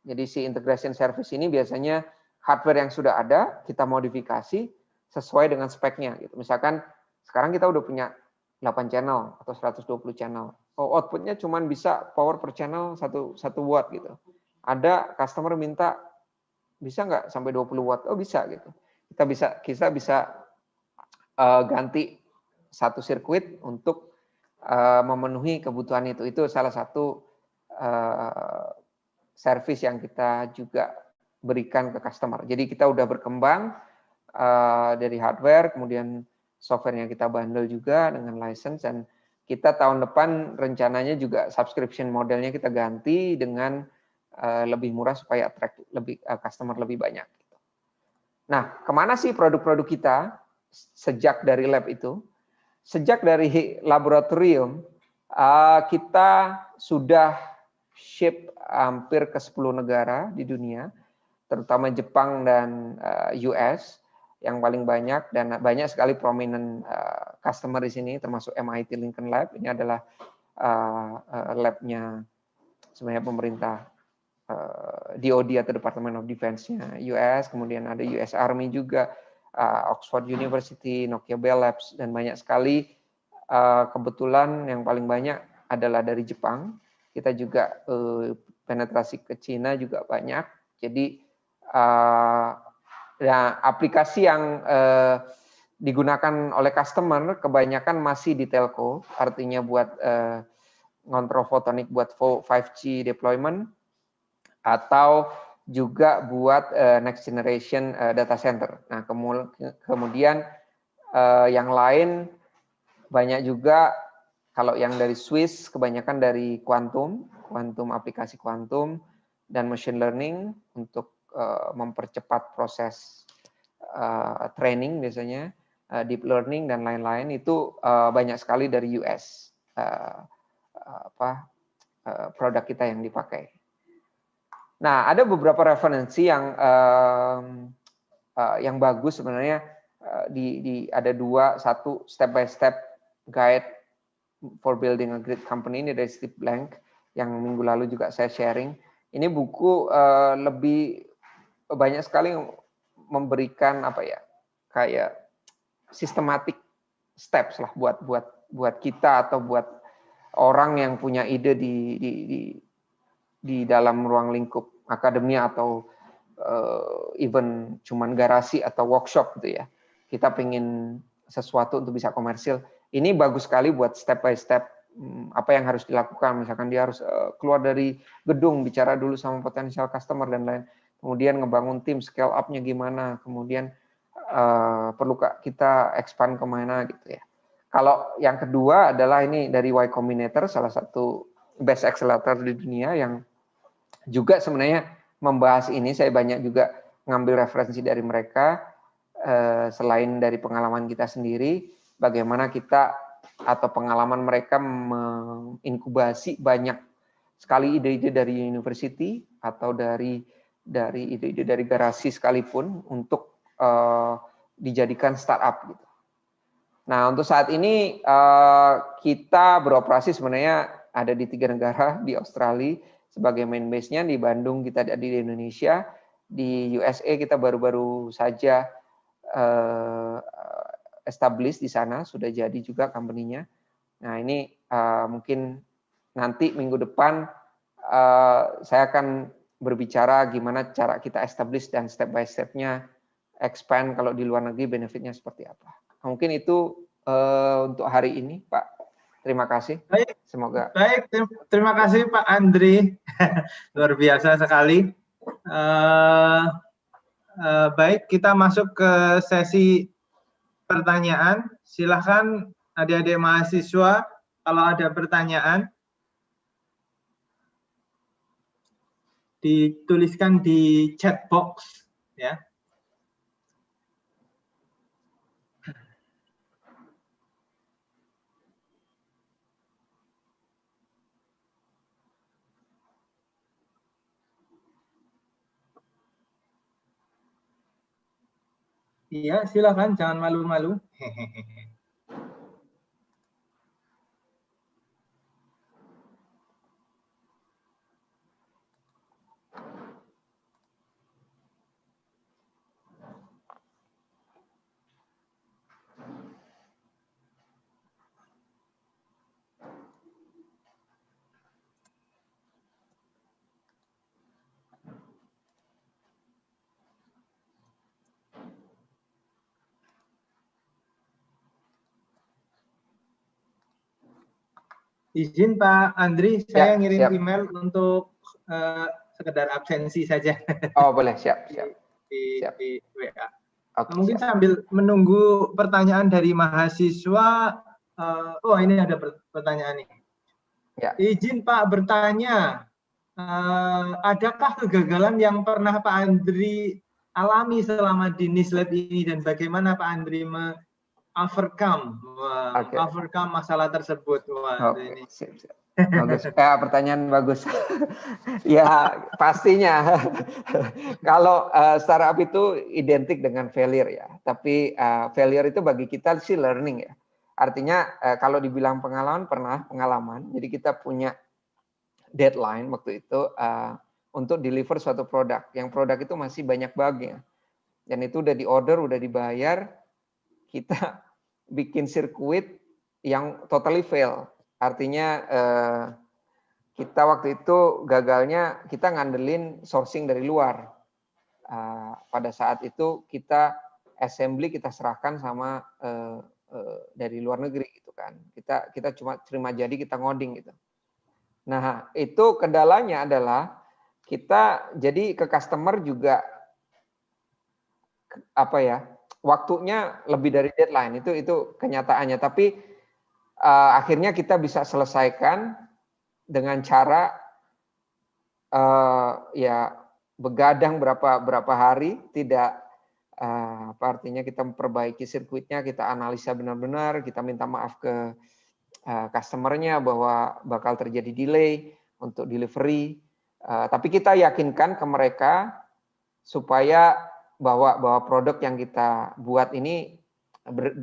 B: Jadi si integration service ini biasanya hardware yang sudah ada, kita modifikasi sesuai dengan speknya. Gitu. Misalkan sekarang kita udah punya 8 channel atau 120 channel. Oh, outputnya cuma bisa power per channel 1 watt gitu. Ada customer minta bisa nggak sampai 20 watt? Oh bisa gitu. Kita bisa ganti satu sirkuit untuk memenuhi kebutuhan itu. Itu salah satu service yang kita juga berikan ke customer. Jadi kita udah berkembang dari hardware, kemudian softwarenya kita bundle juga dengan license, dan kita tahun depan rencananya juga subscription modelnya kita ganti dengan lebih murah supaya attract customer lebih banyak. Nah, kemana sih produk-produk kita sejak dari lab itu? Sejak dari laboratorium, kita sudah ship hampir ke 10 negara di dunia, terutama Jepang dan US yang paling banyak, dan banyak sekali prominent customer di sini, termasuk MIT Lincoln Lab. Ini adalah labnya sebenarnya pemerintah DoD atau Department of Defense-nya US, kemudian ada US Army juga, Oxford University, Nokia Bell Labs, dan banyak sekali. Kebetulan yang paling banyak adalah dari Jepang. Kita juga penetrasi ke Cina juga banyak. Jadi aplikasi yang digunakan oleh customer kebanyakan masih di telco, artinya buat ngontrol fotonik buat 5G deployment, atau juga buat next generation data center. Nah, kemudian yang lain banyak juga, kalau yang dari Swiss kebanyakan dari kuantum aplikasi kuantum dan machine learning untuk mempercepat proses training biasanya, deep learning dan lain-lain, itu banyak sekali dari US produk kita yang dipakai. Nah, ada beberapa referensi yang bagus sebenarnya, ada dua, satu step by step guide for building a great company, ini dari Steve Blank yang minggu lalu juga saya sharing. Ini buku lebih banyak sekali memberikan kayak systematic steps lah buat kita atau buat orang yang punya ide di dalam ruang lingkup akademia atau even cuman garasi atau workshop gitu ya. Kita pengen sesuatu untuk bisa komersil. Ini bagus sekali buat step by step apa yang harus dilakukan. Misalkan dia harus keluar dari gedung, bicara dulu sama potensial customer dan lain. Kemudian ngebangun tim, scale up-nya gimana. Kemudian perlu kita expand kemana gitu ya. Kalau yang kedua adalah ini dari Y Combinator, salah satu best accelerator di dunia yang juga sebenarnya membahas ini. Saya banyak juga ngambil referensi dari mereka, selain dari pengalaman kita sendiri, bagaimana kita atau pengalaman mereka menginkubasi banyak sekali ide-ide dari university atau dari ide-ide dari garasi sekalipun untuk dijadikan startup gitu. Nah, untuk saat ini kita beroperasi sebenarnya ada di 3 negara, di Australia sebagai main base-nya, di Bandung kita ada di Indonesia, di USA kita baru-baru saja establish di sana, sudah jadi juga company-nya. Nah, ini mungkin nanti minggu depan saya akan berbicara gimana cara kita establish dan step by step-nya expand kalau di luar negeri benefitnya seperti apa. Mungkin itu untuk hari ini, Pak. Terima kasih.
A: Baik,
B: Semoga.
A: Baik, terima kasih Pak Andri. Luar biasa sekali. Baik, kita masuk ke sesi pertanyaan. Silahkan adik-adik mahasiswa, kalau ada pertanyaan, dituliskan di chat box, ya. Iya, silakan, jangan malu-malu. Izin Pak Andri, saya ngirim email untuk sekedar absensi saja.
B: Oh boleh, siap.
A: Di WA.
B: Okay,
A: mungkin sambil menunggu pertanyaan dari mahasiswa. Oh ini ada pertanyaan nih.
B: Ya.
A: Izin Pak bertanya, adakah kegagalan yang pernah Pak Andri alami selama di NISLab ini dan bagaimana Pak Andri overcome masalah tersebut?
B: Ini. Siap. Bagus. Pertanyaan bagus. Ya pastinya. Kalau startup itu identik dengan failure ya. Tapi failure itu bagi kita sih learning ya. Artinya kalau dibilang pengalaman. Jadi kita punya deadline waktu itu untuk deliver suatu produk. Yang produk itu masih banyak bugnya. Dan itu udah di order, udah dibayar. Kita bikin sirkuit yang totally fail. Artinya kita waktu itu gagalnya kita ngandelin sourcing dari luar. Pada saat itu kita assembly kita serahkan sama dari luar negeri gitu kan. Kita cuma terima jadi kita ngoding gitu. Nah, itu kendalanya adalah kita jadi ke customer juga waktunya lebih dari deadline itu kenyataannya. Tapi akhirnya kita bisa selesaikan dengan cara begadang berapa hari, tidak artinya kita memperbaiki sirkuitnya, kita analisa benar-benar, kita minta maaf ke customer-nya bahwa bakal terjadi delay untuk delivery. Tapi kita yakinkan ke mereka supaya bahwa produk yang kita buat ini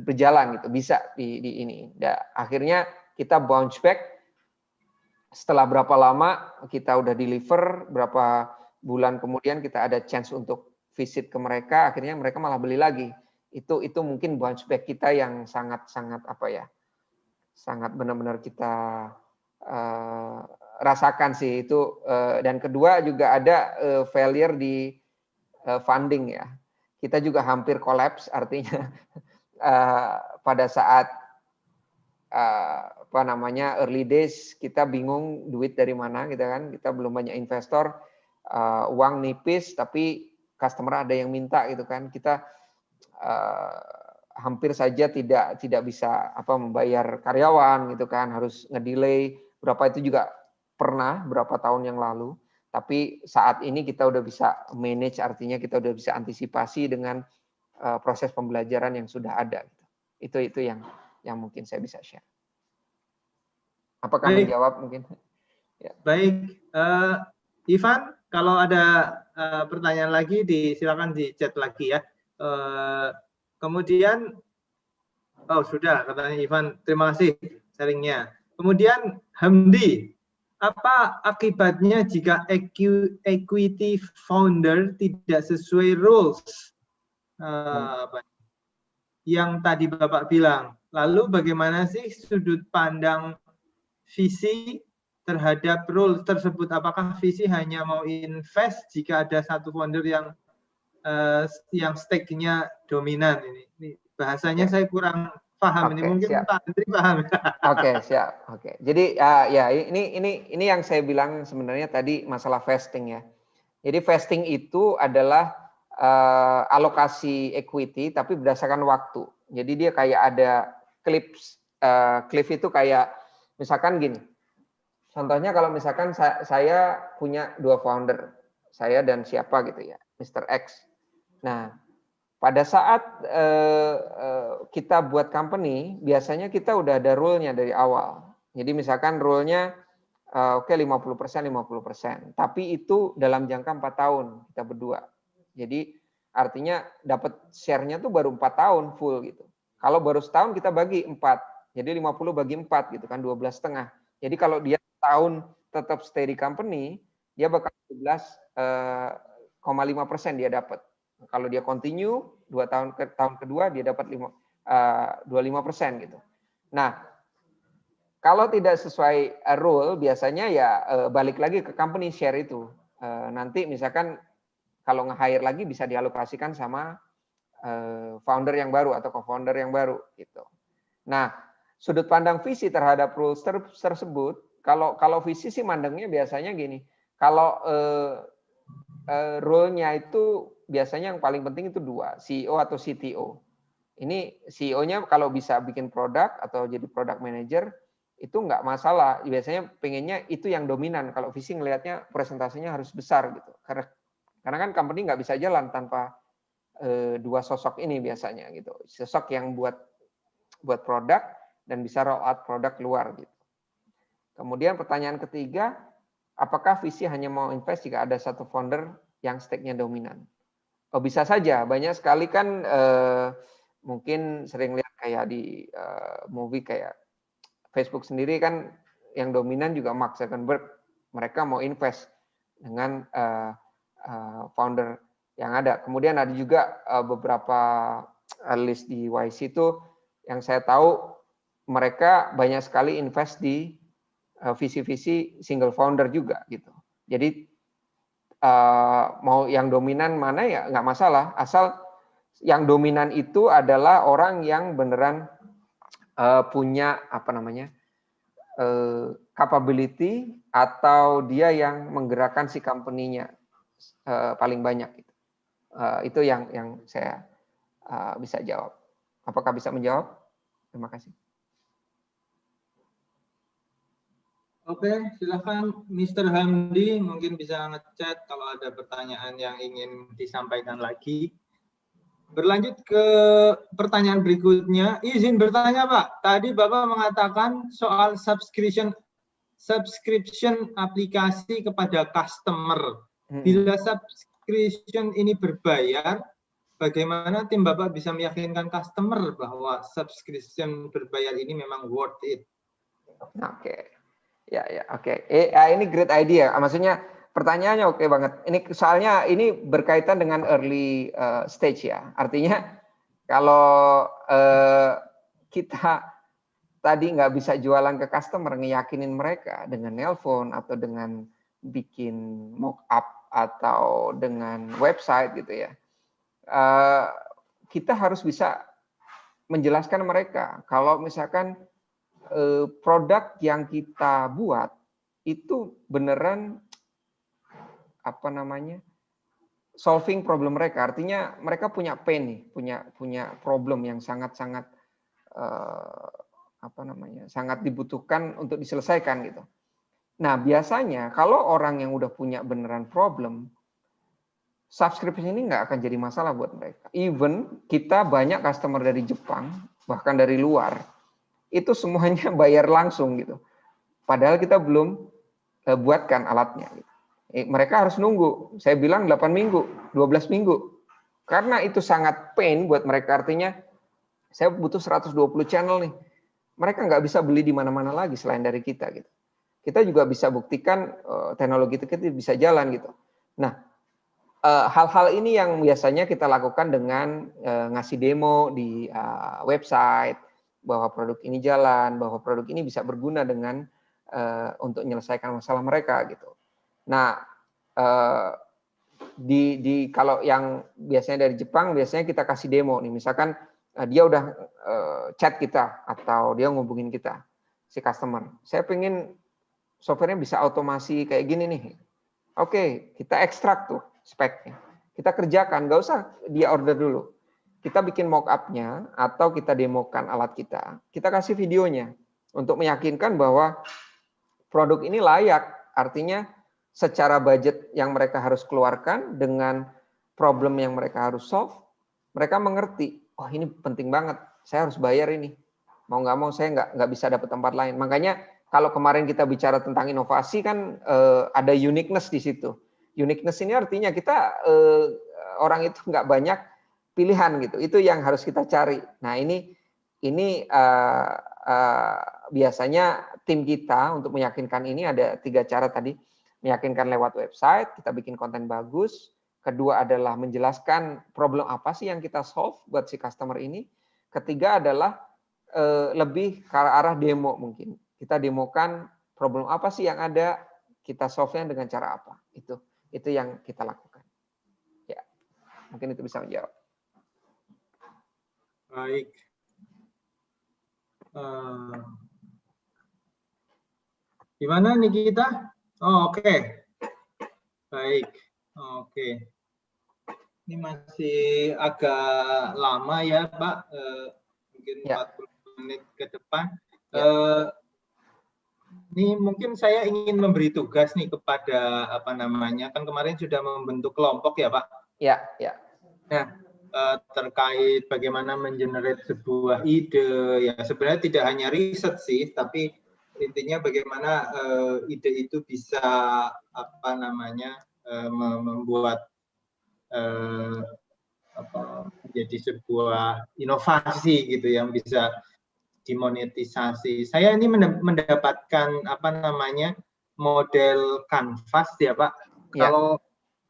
B: berjalan gitu, bisa di ini. Dan akhirnya kita bounce back setelah berapa lama kita udah deliver, berapa bulan kemudian kita ada chance untuk visit ke mereka, akhirnya mereka malah beli lagi. Itu mungkin bounce back kita yang sangat benar-benar kita rasakan sih itu. Dan kedua juga ada failure di funding ya. Kita juga hampir collapse, artinya pada saat early days kita bingung duit dari mana gitu kan, kita belum banyak investor, uang nipis tapi customer ada yang minta gitu kan, kita hampir saja tidak bisa membayar karyawan gitu kan, harus ngedelay berapa, itu juga pernah berapa tahun yang lalu. Tapi saat ini kita udah bisa manage, artinya kita udah bisa antisipasi dengan proses pembelajaran yang sudah ada. Itu yang mungkin saya bisa share. Apakah menjawab mungkin?
A: Ya. Baik, Ivan, kalau ada pertanyaan lagi silakan di chat lagi ya. Kemudian, sudah katanya Ivan, terima kasih sharingnya. Kemudian Hamdi, apa akibatnya jika equity founder tidak sesuai rules yang tadi Bapak bilang? Lalu bagaimana sih sudut pandang visi terhadap rule tersebut? Apakah visi hanya mau invest jika ada satu founder yang yang stake-nya dominan ini bahasanya saya kurang paham ini, mungkin
B: siap.
A: Pak Andri paham.
B: Siap. Jadi ya ini yang saya bilang sebenarnya tadi masalah vesting ya. Jadi vesting itu adalah alokasi equity tapi berdasarkan waktu. Jadi dia kayak ada cliff itu kayak misalkan gini. Contohnya kalau misalkan saya punya 2 founder, saya dan siapa gitu ya, Mr. X. Nah, pada saat kita buat company, biasanya kita udah ada rule-nya dari awal. Jadi misalkan rule-nya oke 50%, 50%. Tapi itu dalam jangka 4 tahun kita berdua. Jadi artinya dapat share-nya tuh baru 4 tahun full gitu. Kalau baru setahun kita bagi 4. Jadi 50 bagi 4 gitu kan 12,5. Jadi kalau dia tahun tetap stay di company, dia bakal 11,5% dia dapat. Kalau dia continue 2 tahun ke tahun kedua dia dapat 25% gitu. Nah, kalau tidak sesuai rule biasanya ya balik lagi ke company share itu. Nanti misalkan kalau nge-hire lagi bisa dialokasikan sama founder yang baru atau co-founder yang baru gitu. Nah, sudut pandang visi terhadap rules tersebut, kalau visi sih mandangnya biasanya gini. Kalau role-nya itu biasanya yang paling penting itu 2, CEO atau CTO. Ini CEO-nya kalau bisa bikin produk atau jadi product manager itu nggak masalah. Biasanya pengennya itu yang dominan. Kalau visi ngelihatnya presentasinya harus besar gitu. Karena kan company nggak bisa jalan tanpa 2 sosok ini biasanya gitu. Sosok yang buat produk dan bisa roll out produk luar gitu. Kemudian pertanyaan ketiga, apakah visi hanya mau invest jika ada satu founder yang stake-nya dominan? Oh, bisa saja. Banyak sekali kan mungkin sering lihat kayak di movie kayak Facebook sendiri kan yang dominan juga Mark Zuckerberg. Mereka mau invest dengan founder yang ada. Kemudian ada juga beberapa list di YC itu yang saya tahu mereka banyak sekali invest di visi-visi single founder juga gitu. Jadi mau yang dominan mana ya nggak masalah, asal yang dominan itu adalah orang yang beneran punya apa namanya capability atau dia yang menggerakkan si company-nya paling banyak gitu. Itu yang saya bisa jawab. Apakah bisa menjawab? Terima kasih.
A: Oke, silakan Mr. Hamdi, mungkin bisa ngechat kalau ada pertanyaan yang ingin disampaikan lagi. Berlanjut ke pertanyaan berikutnya, izin bertanya Pak, tadi Bapak mengatakan soal subscription aplikasi kepada customer. Bila subscription ini berbayar, bagaimana tim Bapak bisa meyakinkan customer bahwa subscription berbayar ini memang worth it?
B: Oke. Ya, oke. Ini great idea. Maksudnya pertanyaannya oke banget. Ini soalnya ini berkaitan dengan early stage ya. Artinya kalau kita tadi nggak bisa jualan ke customer, ngeyakinin mereka dengan nelpon atau dengan bikin mock up atau dengan website gitu ya. Kita harus bisa menjelaskan mereka kalau misalkan produk yang kita buat itu beneran apa namanya solving problem mereka. Artinya mereka punya pain nih, punya problem yang sangat-sangat apa namanya sangat dibutuhkan untuk diselesaikan gitu. Nah biasanya kalau orang yang udah punya beneran problem, subscription ini nggak akan jadi masalah buat mereka. Even kita banyak customer dari Jepang bahkan dari luar itu semuanya bayar langsung gitu. Padahal kita belum buatkan alatnya. Gitu. Mereka harus nunggu. Saya bilang 8 minggu, 12 minggu. Karena itu sangat pain buat mereka. Artinya saya butuh 120 channel nih. Mereka nggak bisa beli di mana-mana lagi selain dari kita. Gitu. Kita juga bisa buktikan teknologi kita bisa jalan gitu. Nah, hal-hal ini yang biasanya kita lakukan dengan ngasih demo di website, bahwa produk ini jalan, bahwa produk ini bisa berguna dengan untuk menyelesaikan masalah mereka gitu. Nah, kalau yang biasanya dari Jepang, biasanya kita kasih demo nih, misalkan dia udah chat kita atau dia ngubungin kita, si customer. Saya pengen softwarenya bisa otomasi kayak gini nih. Oke, kita ekstrak tuh speknya. Kita kerjakan, nggak usah dia order dulu. Kita bikin mock-up-nya atau kita demokan alat kita. Kita kasih videonya untuk meyakinkan bahwa produk ini layak. Artinya secara budget yang mereka harus keluarkan dengan problem yang mereka harus solve, mereka mengerti, oh ini penting banget, saya harus bayar ini. Mau nggak mau saya nggak bisa dapat tempat lain. Makanya kalau kemarin kita bicara tentang inovasi kan ada uniqueness di situ. Uniqueness ini artinya kita orang itu nggak banyak pilihan gitu. Itu yang harus kita cari. Nah ini biasanya tim kita untuk meyakinkan ini ada 3 cara tadi. Meyakinkan lewat website, kita bikin konten bagus. Kedua adalah menjelaskan problem apa sih yang kita solve buat si customer ini. Ketiga adalah lebih ke arah demo mungkin. Kita demokan problem apa sih yang ada, kita solve-nya dengan cara apa. Itu yang kita lakukan. Ya, mungkin itu bisa menjawab.
A: Baik. Gimana nih kita? Oh, oke. Baik. Oke. Ini masih agak lama ya, Pak. Mungkin 40 menit ke depan. Ini mungkin saya ingin memberi tugas nih kepada apa namanya, kan kemarin sudah membentuk kelompok ya, Pak?
B: Ya.
A: Nah, terkait bagaimana mengenerate sebuah ide, ya sebenarnya tidak hanya riset sih, tapi intinya bagaimana ide itu bisa apa namanya membuat menjadi sebuah inovasi gitu yang bisa dimonetisasi. Saya ini mendapatkan apa namanya model kanvas ya Pak.
B: Ya.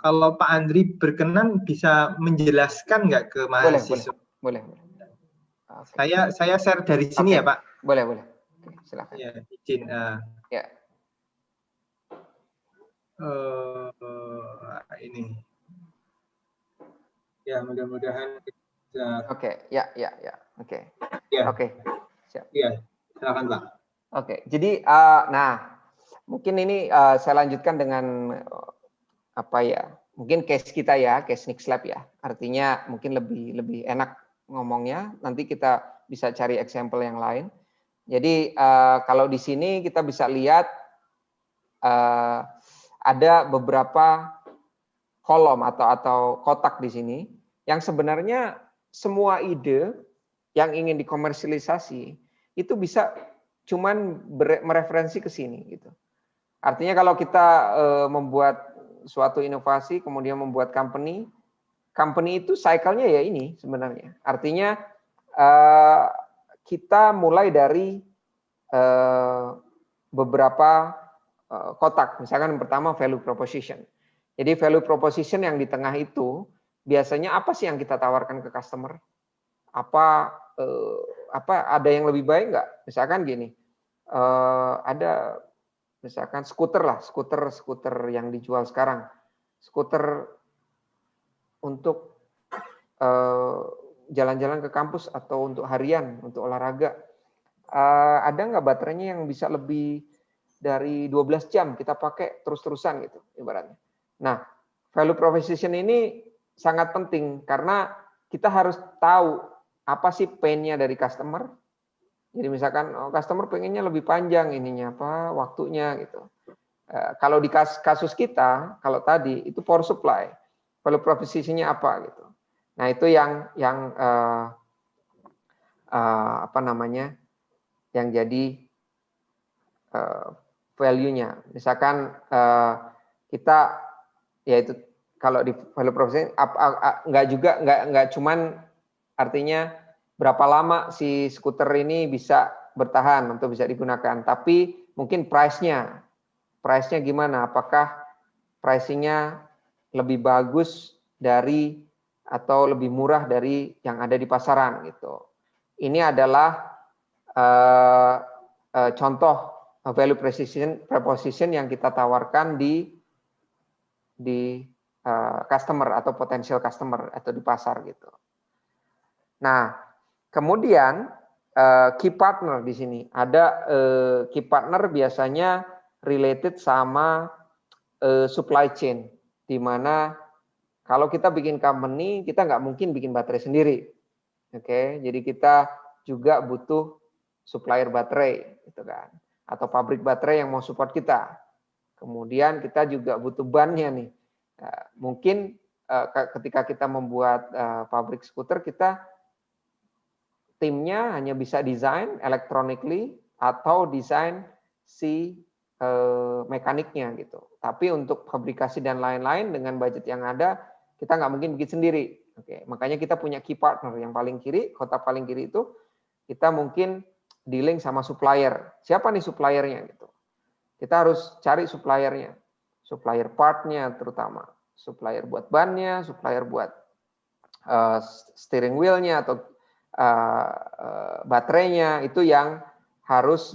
A: Kalau Pak Andri berkenan bisa menjelaskan nggak ke mahasiswa?
B: Boleh.
A: Okay. Saya share dari sini ya Pak.
B: Boleh. Oke, silakan.
A: Ya, izin.
B: Ya.
A: Ini. Ya, mudah-mudahan bisa.
B: Oke, ya. Oke.
A: Ya.
B: Oke. Siap.
A: Iya, silakan Pak.
B: Oke, jadi nah mungkin ini saya lanjutkan dengan apa ya? Mungkin case kita ya, case Nix Lab ya. Artinya mungkin lebih enak ngomongnya. Nanti kita bisa cari example yang lain. Jadi kalau di sini kita bisa lihat ada beberapa kolom atau kotak di sini yang sebenarnya semua ide yang ingin dikomersialisasi itu bisa cuman mereferensi ke sini gitu. Artinya kalau kita membuat suatu inovasi kemudian membuat company itu cycle-nya ya ini sebenarnya. Artinya kita mulai dari beberapa kotak. Misalkan yang pertama value proposition. Jadi value proposition yang di tengah itu biasanya apa sih yang kita tawarkan ke customer? Apa ada yang lebih baik nggak? Misalkan gini, ada misalkan skuter yang dijual sekarang, skuter untuk jalan-jalan ke kampus atau untuk harian, untuk olahraga. Ada nggak baterainya yang bisa lebih dari 12 jam kita pakai terus-terusan gitu ibaratnya. Nah, value proposition ini sangat penting karena kita harus tahu apa sih pain-nya dari customer. Jadi misalkan customer pengennya lebih panjang ininya apa waktunya gitu. Kalau di kasus kita, kalau tadi itu power supply, value proposition-nya apa gitu. Nah itu yang apa namanya, yang jadi value-nya. Misalkan kita yaitu kalau di value proposition nggak cuman artinya berapa lama si skuter ini bisa bertahan untuk bisa digunakan, tapi mungkin price-nya gimana? Apakah pricing-nya lebih bagus dari atau lebih murah dari yang ada di pasaran gitu. Ini adalah contoh value proposition yang kita tawarkan di customer atau potential customer atau di pasar gitu. Nah, kemudian key partner di sini ada key partner biasanya related sama supply chain, di mana kalau kita bikin company kita nggak mungkin bikin baterai sendiri, oke? Jadi kita juga butuh supplier baterai, gitu kan? Atau pabrik baterai yang mau support kita. Kemudian kita juga butuh bannya nih. Mungkin ketika kita membuat pabrik skuter, kita timnya hanya bisa desain electronically atau desain si mekaniknya gitu. Tapi untuk fabrikasi dan lain-lain dengan budget yang ada, kita nggak mungkin bikin sendiri. Oke, makanya kita punya key partner yang paling kiri, kotak paling kiri itu kita mungkin dealing sama supplier. Siapa nih suppliernya gitu? Kita harus cari suppliernya, supplier partnya terutama, supplier buat bannya, supplier buat steering wheelnya atau baterainya, itu yang harus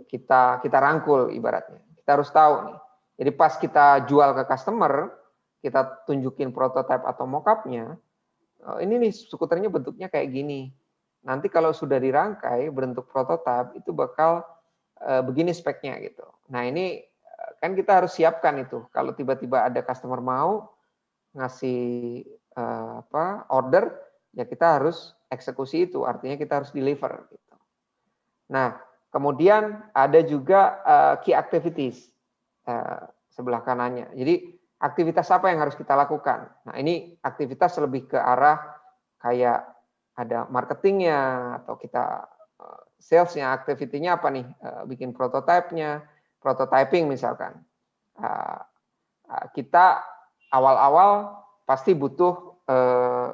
B: kita rangkul ibaratnya. Kita harus tahu nih. Jadi pas kita jual ke customer, kita tunjukin prototipe atau mock-up-nya, ini nih skuternya bentuknya kayak gini. Nanti kalau sudah dirangkai bentuk prototipe itu bakal begini speknya gitu. Nah ini kan kita harus siapkan itu. Kalau tiba-tiba ada customer mau ngasih order, ya kita harus eksekusi itu. Artinya kita harus deliver. Gitu. Nah kemudian ada juga key activities sebelah kanannya. Jadi aktivitas apa yang harus kita lakukan? Nah ini aktivitas lebih ke arah kayak ada marketingnya atau kita salesnya, activity-nya apa nih? Bikin prototipenya, prototyping misalkan. Kita awal-awal pasti butuh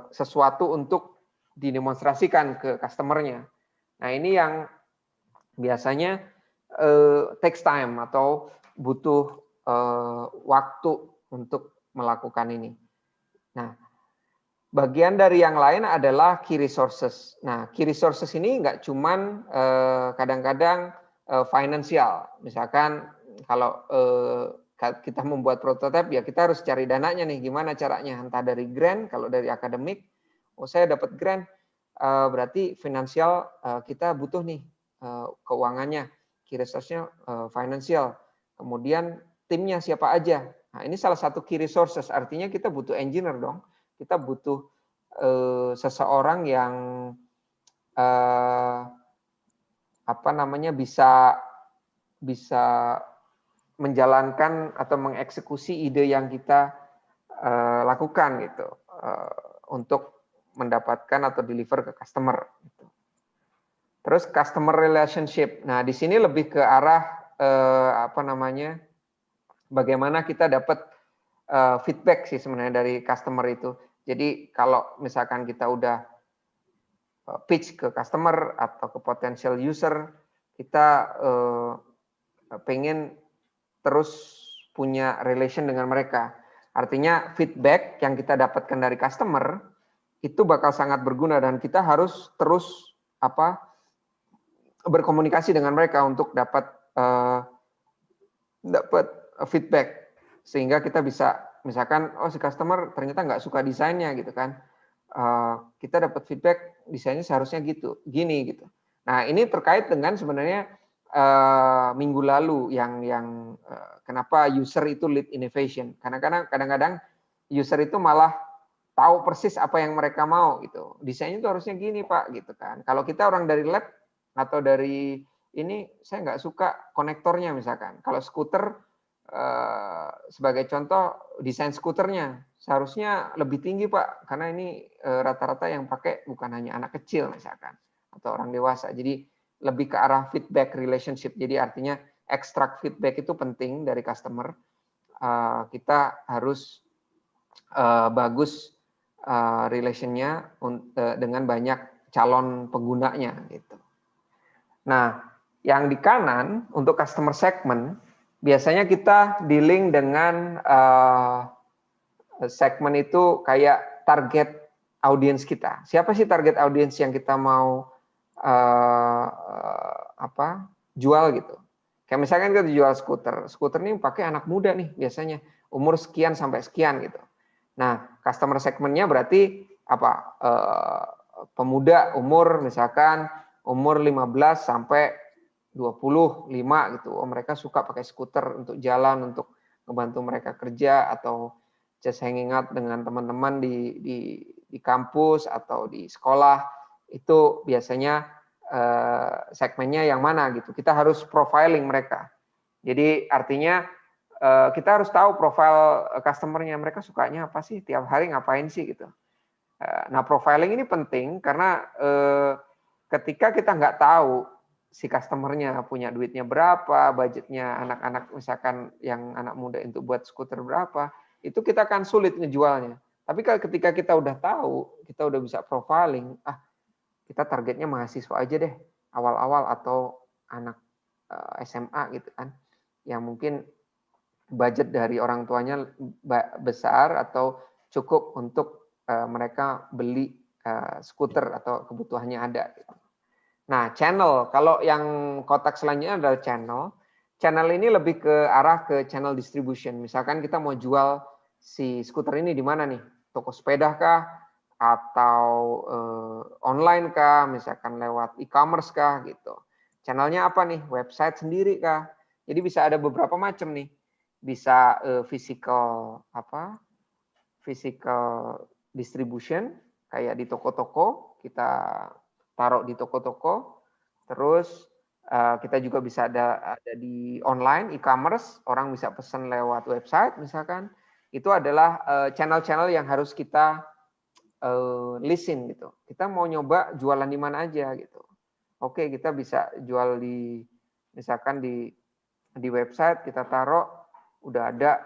B: sesuatu untuk didemonstrasikan ke customer-nya. Nah ini yang biasanya takes time atau butuh waktu untuk melakukan ini. Nah, bagian dari yang lain adalah key resources. Nah, key resources ini nggak cuman kadang-kadang finansial. Misalkan kalau kita membuat prototipe, ya kita harus cari dananya nih. Gimana caranya? Entah dari grant, kalau dari akademik, saya dapat grant, berarti finansial kita butuh nih keuangannya. Key resource-nya finansial. Kemudian timnya siapa aja. Nah, ini salah satu key resources. Artinya kita butuh engineer dong. Kita butuh seseorang yang bisa menjalankan atau mengeksekusi ide yang kita lakukan gitu untuk mendapatkan atau deliver ke customer. Gitu. Terus customer relationship. Nah di sini lebih ke arah bagaimana kita dapat feedback sih sebenarnya dari customer itu. Jadi kalau misalkan kita udah pitch ke customer atau ke potential user, kita pengen terus punya relation dengan mereka. Artinya feedback yang kita dapatkan dari customer itu bakal sangat berguna dan kita harus terus berkomunikasi dengan mereka untuk dapat feedback sehingga kita bisa misalkan si customer ternyata nggak suka desainnya gitu kan, kita dapat feedback desainnya seharusnya gini gitu. Nah ini terkait dengan sebenarnya minggu lalu yang kenapa user itu lead innovation, karena kadang-kadang user itu malah tahu persis apa yang mereka mau gitu, desainnya itu harusnya gini Pak gitu kan. Kalau kita orang dari lab atau dari ini, saya nggak suka konektornya misalkan. Kalau skuter sebagai contoh, desain skuternya seharusnya lebih tinggi Pak, karena ini rata-rata yang pakai bukan hanya anak kecil misalkan atau orang dewasa. Jadi lebih ke arah feedback relationship. Jadi artinya extract feedback itu penting dari customer. Kita harus bagus relationnya dengan banyak calon penggunanya gitu. Nah, yang di kanan untuk customer segment biasanya kita dealing dengan segmen itu kayak target audience kita. Siapa sih target audience yang kita mau jual gitu? Kayak misalkan kita jual skuter ini pakai anak muda nih biasanya. umur sekian sampai sekian gitu. Nah, customer segmentnya berarti apa? Pemuda umur misalkan umur 15 sampai 25 gitu. Oh, mereka suka pakai skuter untuk jalan, untuk membantu mereka kerja atau just hanging out dengan teman-teman di kampus atau di sekolah. Itu biasanya segmennya yang mana gitu. Kita harus profiling mereka. Jadi artinya kita harus tahu profil customer-nya, mereka sukanya apa sih, tiap hari ngapain sih gitu. Nah, profiling ini penting karena ketika kita nggak tahu si customer-nya punya duitnya berapa, budgetnya anak-anak misalkan yang anak muda untuk buat skuter berapa, itu kita akan sulit ngejualnya. Tapi ketika kita udah tahu, kita udah bisa profiling, kita targetnya mahasiswa aja deh, awal-awal atau anak SMA gitu kan, yang mungkin budget dari orang tuanya besar atau cukup untuk mereka beli skuter atau kebutuhannya ada. Nah, channel, kalau yang kotak selanjutnya adalah channel. Channel ini lebih ke arah ke channel distribution. Misalkan kita mau jual si skuter ini di mana nih? Toko sepeda kah? Atau online kah? Misalkan lewat e-commerce kah? Gitu. Channelnya apa nih? Website sendiri kah? Jadi bisa ada beberapa macam nih. Bisa physical distribution kayak di toko-toko, kita taruh di toko-toko, terus kita juga bisa ada di online e-commerce, orang bisa pesan lewat website misalkan. Itu adalah channel-channel yang harus kita listen gitu. Kita mau nyoba jualan di mana aja gitu. Oke, kita bisa jual di misalkan di website, kita taruh udah ada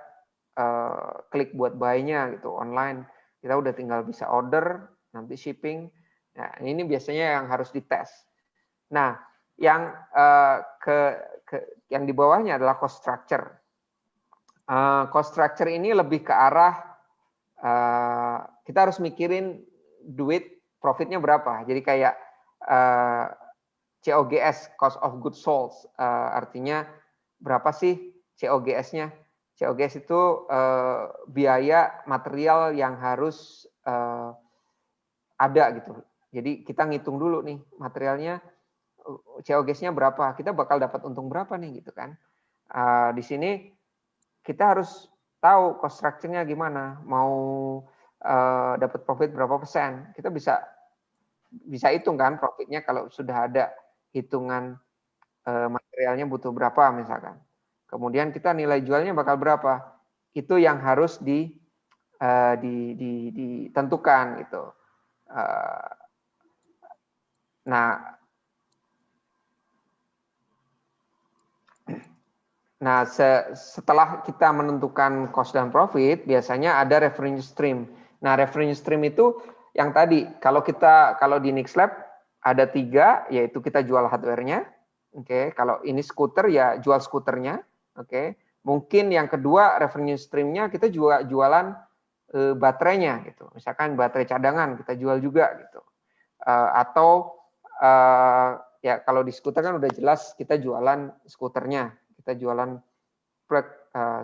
B: klik buat buy-nya gitu online, kita udah tinggal bisa order, nanti shipping. Nah, ini biasanya yang harus dites. Nah, yang yang di bawahnya adalah cost structure. Cost structure ini lebih ke arah kita harus mikirin duit profitnya berapa. Jadi kayak COGS, cost of goods sold, artinya berapa sih COGS-nya? COGS itu biaya material yang harus ada gitu. Jadi kita ngitung dulu nih materialnya, COGS-nya berapa, kita bakal dapat untung berapa nih gitu kan. Di sini kita harus tahu cost structure-nya gimana, mau dapat profit berapa persen. Kita bisa hitung kan profitnya kalau sudah ada hitungan materialnya butuh berapa misalkan. Kemudian kita nilai jualnya bakal berapa. Itu yang harus ditentukan gitu. Nah, setelah kita menentukan cost dan profit, biasanya ada revenue stream. Nah, revenue stream itu yang tadi, kalau di Nixlab ada 3, yaitu kita jual hardware-nya. Oke, kalau ini skuter ya jual skuternya. Oke, mungkin yang kedua revenue stream-nya kita juga jualan baterainya gitu. Misalkan baterai cadangan kita jual juga gitu. Atau ya kalau di skuter kan udah jelas kita jualan skuternya. Kita jualan plug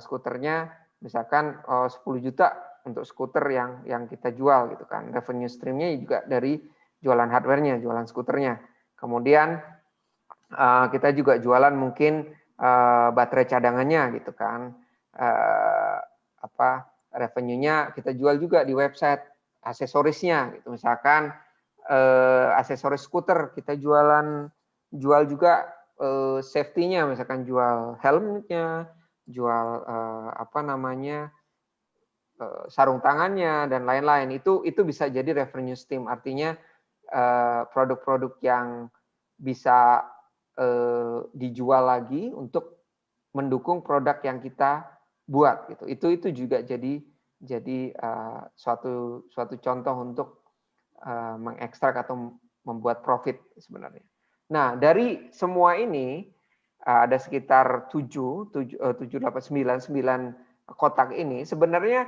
B: skuternya misalkan 10 juta untuk skuter yang kita jual gitu kan. Revenue stream-nya juga dari jualan hardware-nya, jualan skuternya. Kemudian kita juga jualan mungkin baterai cadangannya gitu kan. Revenue-nya kita jual juga di website, aksesorisnya gitu. Misalkan aksesoris skuter kita jual juga safety-nya, misalkan jual helmnya, jual sarung tangannya dan lain-lain. Itu bisa jadi revenue stream, artinya produk-produk yang bisa dijual lagi untuk mendukung produk yang kita buat gitu. Itu juga jadi suatu contoh untuk mengekstrak atau membuat profit sebenarnya. Nah, dari semua ini ada sekitar 7, 8, 9 kotak ini sebenarnya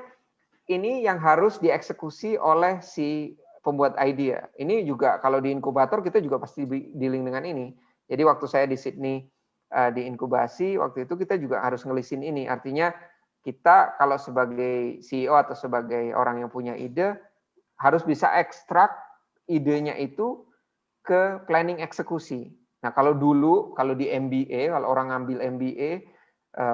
B: ini yang harus dieksekusi oleh si pembuat idea. Ini juga kalau di inkubator kita juga pasti dealing dengan ini. Jadi waktu saya di Sydney di inkubasi, waktu itu kita juga harus ngelisin ini. Artinya kita kalau sebagai CEO atau sebagai orang yang punya ide harus bisa ekstrak idenya itu ke planning eksekusi. Nah, kalau dulu, kalau di MBA, kalau orang ngambil MBA,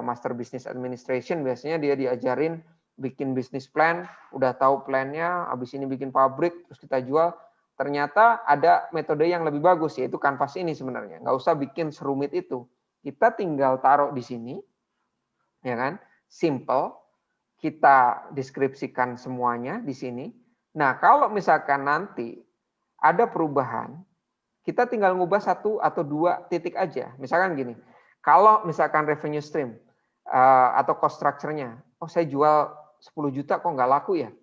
B: Master Business Administration, biasanya dia diajarin bikin bisnis plan, udah tahu plannya, habis ini bikin pabrik, terus kita jual. Ternyata ada metode yang lebih bagus, yaitu kanvas ini sebenarnya. Nggak usah bikin serumit itu. Kita tinggal taruh di sini, ya kan? Simple, kita deskripsikan semuanya di sini. Nah, kalau misalkan nanti ada perubahan, kita tinggal ngubah 1 atau 2 titik aja. Misalkan gini, kalau misalkan revenue stream atau cost structure-nya, oh saya jual 10 juta kok nggak laku ya?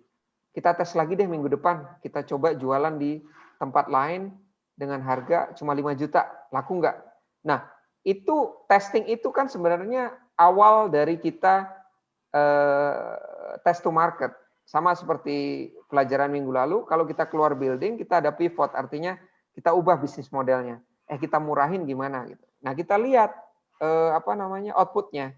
B: Kita tes lagi deh minggu depan, kita coba jualan di tempat lain dengan harga cuma 5 juta, laku nggak? Nah, itu testing itu kan sebenarnya awal dari kita test to market. Sama seperti pelajaran minggu lalu, kalau kita keluar building, kita ada pivot, artinya kita ubah bisnis modelnya. Kita murahin gimana gitu. Nah, kita lihat outputnya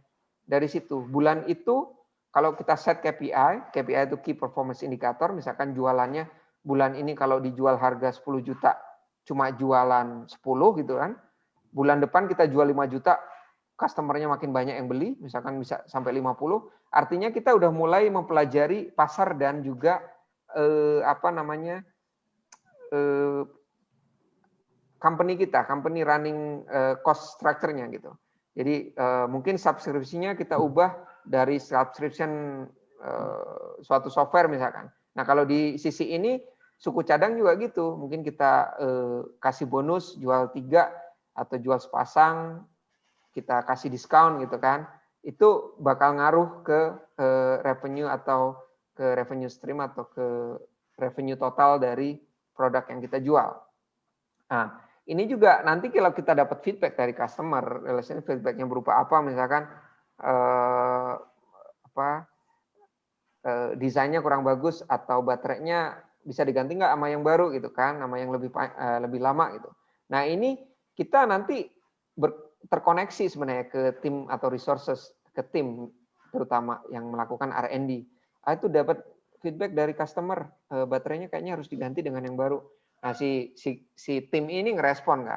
B: dari situ. Bulan itu kalau kita set KPI itu Key Performance Indicator, misalkan jualannya bulan ini kalau dijual harga 10 juta, cuma jualan 10 gitu kan. Bulan depan kita jual 5 juta, customer-nya makin banyak yang beli, misalkan bisa sampai 50, artinya kita udah mulai mempelajari pasar dan juga company running cost structure-nya gitu. Jadi mungkin subscription-nya kita ubah dari subscription suatu software misalkan. Nah, kalau di sisi ini suku cadang juga gitu. Mungkin kita kasih bonus jual 3 atau jual sepasang, kita kasih diskon gitu kan. Itu bakal ngaruh ke revenue atau ke revenue stream atau ke revenue total dari produk yang kita jual. Nah, ini juga nanti kalau kita dapat feedback dari customer, feedbacknya berupa apa, misalkan desainnya kurang bagus atau baterainya bisa diganti nggak sama yang baru gitu kan, sama yang lebih lama gitu. Nah, ini kita nanti terkoneksi sebenarnya ke tim atau resources, ke tim terutama yang melakukan R&D. Itu dapat feedback dari customer, baterainya kayaknya harus diganti dengan yang baru. Nah, si tim ini ngerespon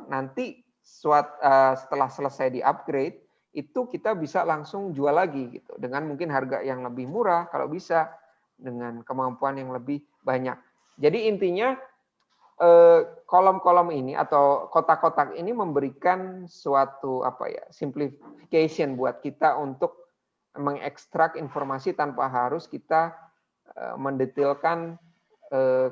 B: nanti setelah selesai di upgrade, itu kita bisa langsung jual lagi gitu dengan mungkin harga yang lebih murah kalau bisa, dengan kemampuan yang lebih banyak. Jadi intinya kolom-kolom ini atau kotak-kotak ini memberikan suatu simplification buat kita untuk mengekstrak informasi tanpa harus kita mendetailkan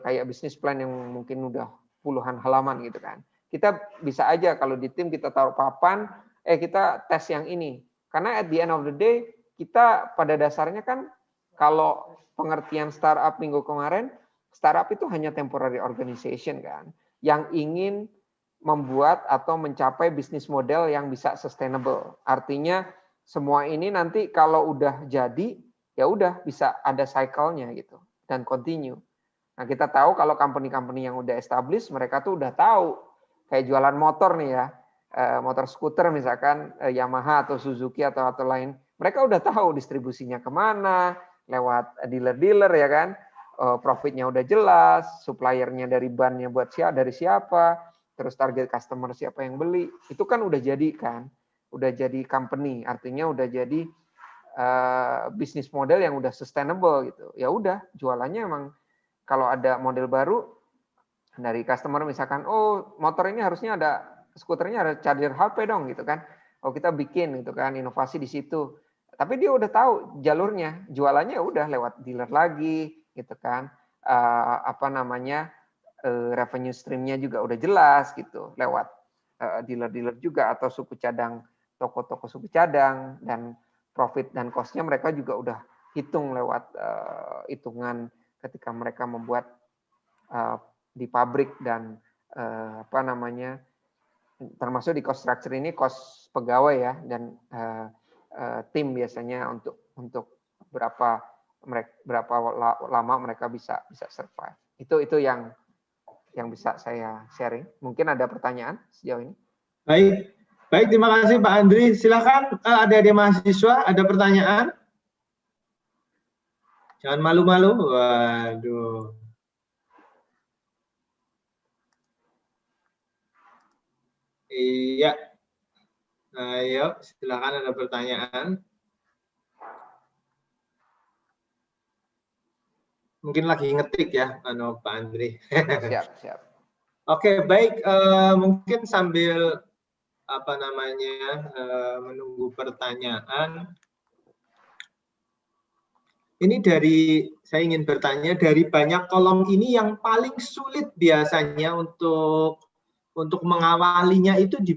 B: kayak bisnis plan yang mungkin udah puluhan halaman gitu kan. Kita bisa aja kalau di tim kita taruh papan, kita tes yang ini. Karena at the end of the day, kita pada dasarnya kan kalau pengertian startup minggu kemarin, startup itu hanya temporary organization kan, yang ingin membuat atau mencapai bisnis model yang bisa sustainable. Artinya semua ini nanti kalau udah jadi, ya udah bisa ada cycle-nya gitu dan continue. Nah, kita tahu kalau company-company yang udah established, mereka tuh udah tahu kayak jualan motor nih ya, motor skuter misalkan Yamaha atau Suzuki atau lain, mereka udah tahu distribusinya kemana, lewat dealer-dealer ya kan, profitnya udah jelas, suppliernya dari bannya dari siapa, terus target customer siapa yang beli, itu kan udah jadi kan, udah jadi company, artinya udah jadi bisnis model yang udah sustainable gitu. Ya udah, jualannya emang kalau ada model baru dari customer misalkan, oh motor ini harusnya ada, skuternya ada charger HP dong gitu kan. Oh kita bikin gitu kan, inovasi di situ. Tapi dia udah tahu jalurnya, jualannya udah lewat dealer lagi gitu kan. Revenue stream-nya juga udah jelas gitu, lewat dealer-dealer juga atau suku cadang, toko-toko suku cadang, dan profit dan cost-nya mereka juga udah hitung lewat hitungan ketika mereka membuat di pabrik dan termasuk di cost structure ini cost pegawai ya, dan tim biasanya untuk berapa lama mereka bisa survive. Itu yang bisa saya sharing. Mungkin ada pertanyaan sejauh ini?
A: Baik, Baik, terima kasih Pak Andri. Silakan adik-adik mahasiswa, ada pertanyaan? Jangan malu-malu. Waduh. Iya. Ayo, silakan ada pertanyaan. Mungkin lagi ngetik ya, Pak Andri.
B: Siap, siap.
A: Oke, baik. Mungkin sambil menunggu pertanyaan. Ini saya ingin bertanya, dari banyak kolom ini yang paling sulit biasanya untuk mengawalinya itu di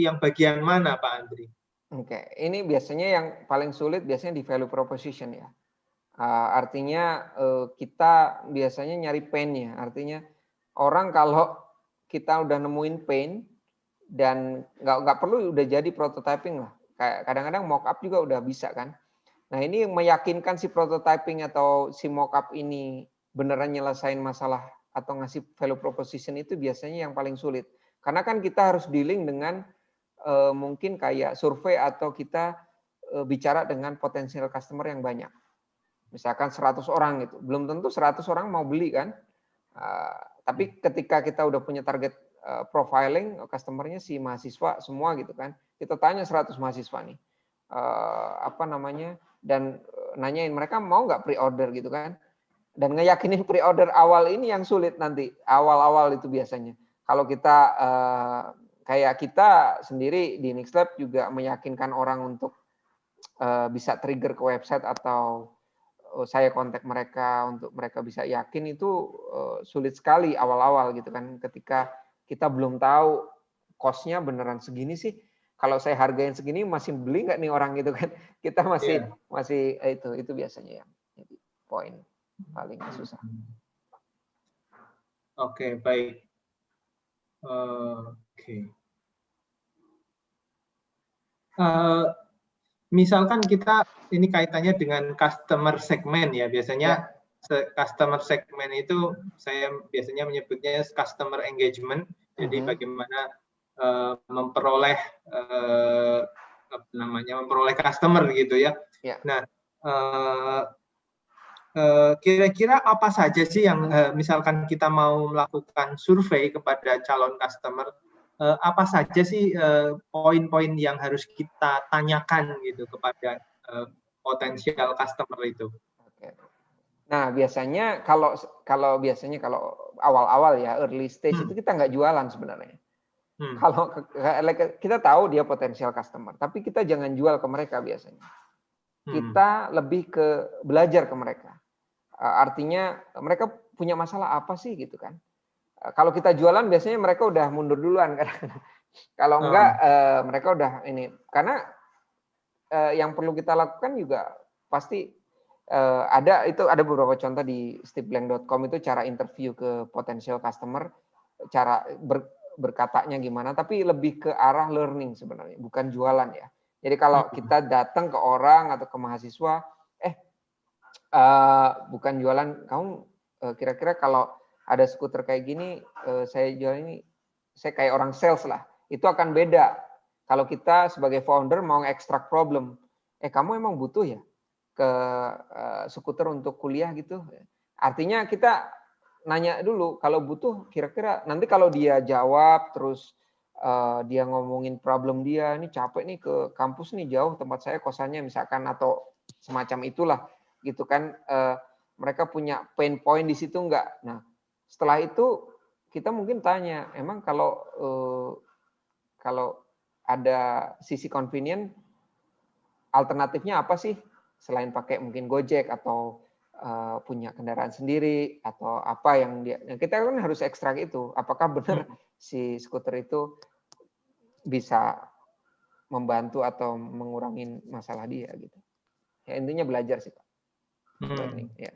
A: yang bagian mana, Pak Andri?
B: Oke, ini biasanya yang paling sulit biasanya di value proposition ya. Artinya kita biasanya nyari pain-nya. Artinya orang kalau kita udah nemuin pain dan nggak perlu udah jadi prototyping lah. Kayak kadang-kadang mockup juga udah bisa kan. Nah ini meyakinkan si prototyping atau si mockup ini beneran nyelesain masalah atau ngasih value proposition itu biasanya yang paling sulit. Karena kan kita harus dealing dengan mungkin kayak survei atau kita bicara dengan potensial customer yang banyak. Misalkan 100 orang gitu. Belum tentu 100 orang mau beli kan. Tapi ketika kita udah punya target profiling customer-nya si mahasiswa semua gitu kan. Kita tanya 100 mahasiswa nih. Dan nanyain mereka mau nggak pre-order gitu kan. Dan ngeyakinin pre-order awal ini yang sulit nanti. Awal-awal itu biasanya. Kalau kita kayak kita sendiri di Nixlab juga meyakinkan orang untuk bisa trigger ke website atau saya kontak mereka untuk mereka bisa yakin itu sulit sekali awal-awal gitu kan. Ketika kita belum tahu cost-nya beneran segini sih. Kalau saya hargain segini masih beli nggak nih orang gitu kan? Kita masih itu biasanya yang poin paling susah.
A: Oke, baik. Oke. Misalkan kita ini kaitannya dengan customer segment ya. Biasanya customer segment itu saya biasanya menyebutnya customer engagement. Jadi bagaimana memperoleh customer gitu ya. Nah, kira-kira apa saja sih yang misalkan kita mau melakukan survei kepada calon customer, apa saja sih poin-poin yang harus kita tanyakan gitu kepada potensial customer itu?
B: Nah, biasanya kalau awal-awal ya early stage itu kita nggak jualan sebenarnya. Kalau kita tahu dia potensial customer, tapi kita jangan jual ke mereka biasanya. Kita lebih ke belajar ke mereka. Artinya mereka punya masalah apa sih gitu kan. Kalau kita jualan biasanya mereka udah mundur duluan kan. Kalau enggak mereka udah ini. Karena yang perlu kita lakukan juga pasti ada beberapa contoh di stepblank.com itu cara interview ke potensial customer, cara berkatanya gimana, tapi lebih ke arah learning sebenarnya, bukan jualan ya. Jadi kalau kita datang ke orang atau ke mahasiswa, bukan jualan, kamu kira-kira kalau ada skuter kayak gini, saya jual ini, saya kayak orang sales lah, itu akan beda. Kalau kita sebagai founder mau ekstrak problem, kamu emang butuh ya ke skuter untuk kuliah gitu? Artinya kita nanya dulu, kalau butuh kira-kira nanti kalau dia jawab terus dia ngomongin problem dia, ini capek nih ke kampus nih jauh tempat saya kosannya misalkan atau semacam itulah gitu kan, mereka punya pain point di situ enggak. Nah setelah itu kita mungkin tanya, emang kalau ada sisi convenient alternatifnya apa sih selain pakai mungkin Gojek atau punya kendaraan sendiri atau apa yang kita kan harus ekstrak itu, apakah benar si skuter itu bisa membantu atau mengurangi masalah dia gitu. Ya intinya belajar sih Pak. Ya.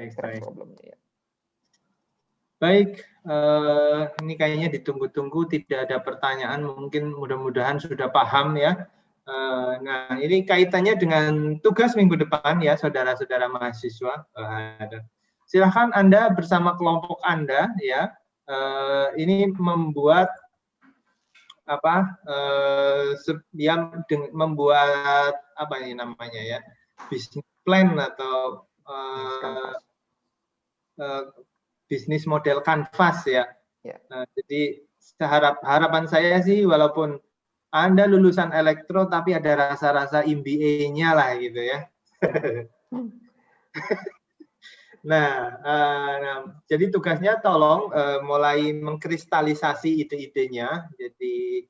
B: Ekstrak problemnya ya.
A: Baik, ini kayaknya ditunggu-tunggu tidak ada pertanyaan, mungkin mudah-mudahan sudah paham ya. Nah, ini kaitannya dengan tugas minggu depan ya, saudara-saudara mahasiswa. Silahkan Anda bersama kelompok Anda ya, ini membuat dia membuat apa ini namanya ya, bisnis plan atau bisnis model kanvas ya. Jadi harapan saya sih, walaupun Anda lulusan elektro tapi ada rasa-rasa MBA-nya lah gitu ya. Nah, jadi tugasnya tolong mulai mengkristalisasi ide-idenya. Jadi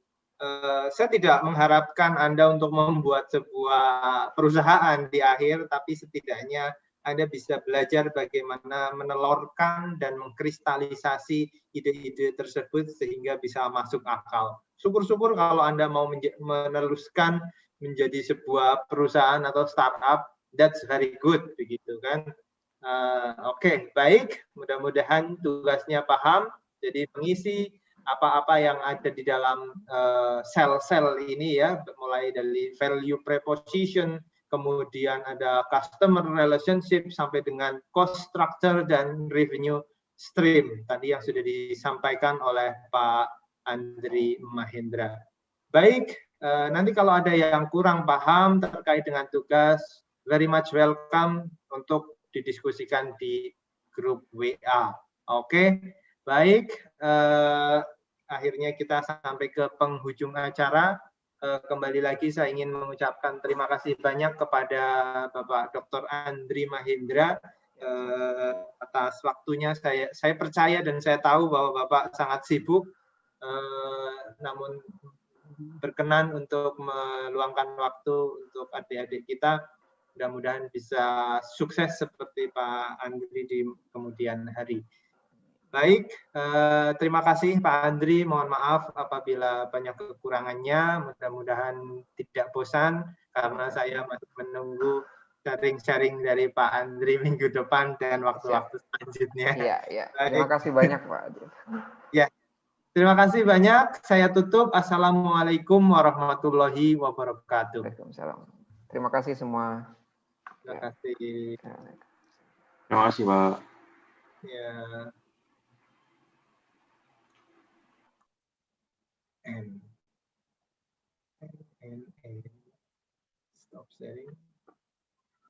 A: saya tidak mengharapkan Anda untuk membuat sebuah perusahaan di akhir, tapi setidaknya Anda bisa belajar bagaimana menelurkan dan mengkristalisasi ide-ide tersebut sehingga bisa masuk akal. Syukur-syukur kalau Anda mau meneruskan menjadi sebuah perusahaan atau startup, that's very good, begitu kan. Oke, baik. Mudah-mudahan tugasnya paham. Jadi mengisi apa-apa yang ada di dalam sel-sel ini ya, mulai dari value proposition, kemudian ada customer relationship, sampai dengan cost structure dan revenue stream. Tadi yang sudah disampaikan oleh Pak Andri Mahendra. Baik, nanti kalau ada yang kurang paham terkait dengan tugas, very much welcome untuk didiskusikan di grup WA. Oke, baik. Akhirnya kita sampai ke penghujung acara. Kembali lagi saya ingin mengucapkan terima kasih banyak kepada Bapak Dr. Andri Mahendra atas waktunya. Saya percaya dan saya tahu bahwa Bapak sangat sibuk, namun berkenan untuk meluangkan waktu untuk adik-adik kita. Mudah-mudahan bisa sukses seperti Pak Andri di kemudian hari. Baik, terima kasih Pak Andri. Mohon maaf apabila banyak kekurangannya. Mudah-mudahan tidak bosan karena saya masih menunggu sharing-sharing dari Pak Andri minggu depan dan waktu-waktu selanjutnya.
B: Iya. Terima kasih banyak Pak Andri.
A: Ya, terima kasih banyak. Saya tutup. Assalamualaikum warahmatullahi wabarakatuh.
B: Waalaikumsalam. Terima kasih semua.
A: Terima kasih.
C: Terima kasih, Pak.
A: Ya. And stop sharing.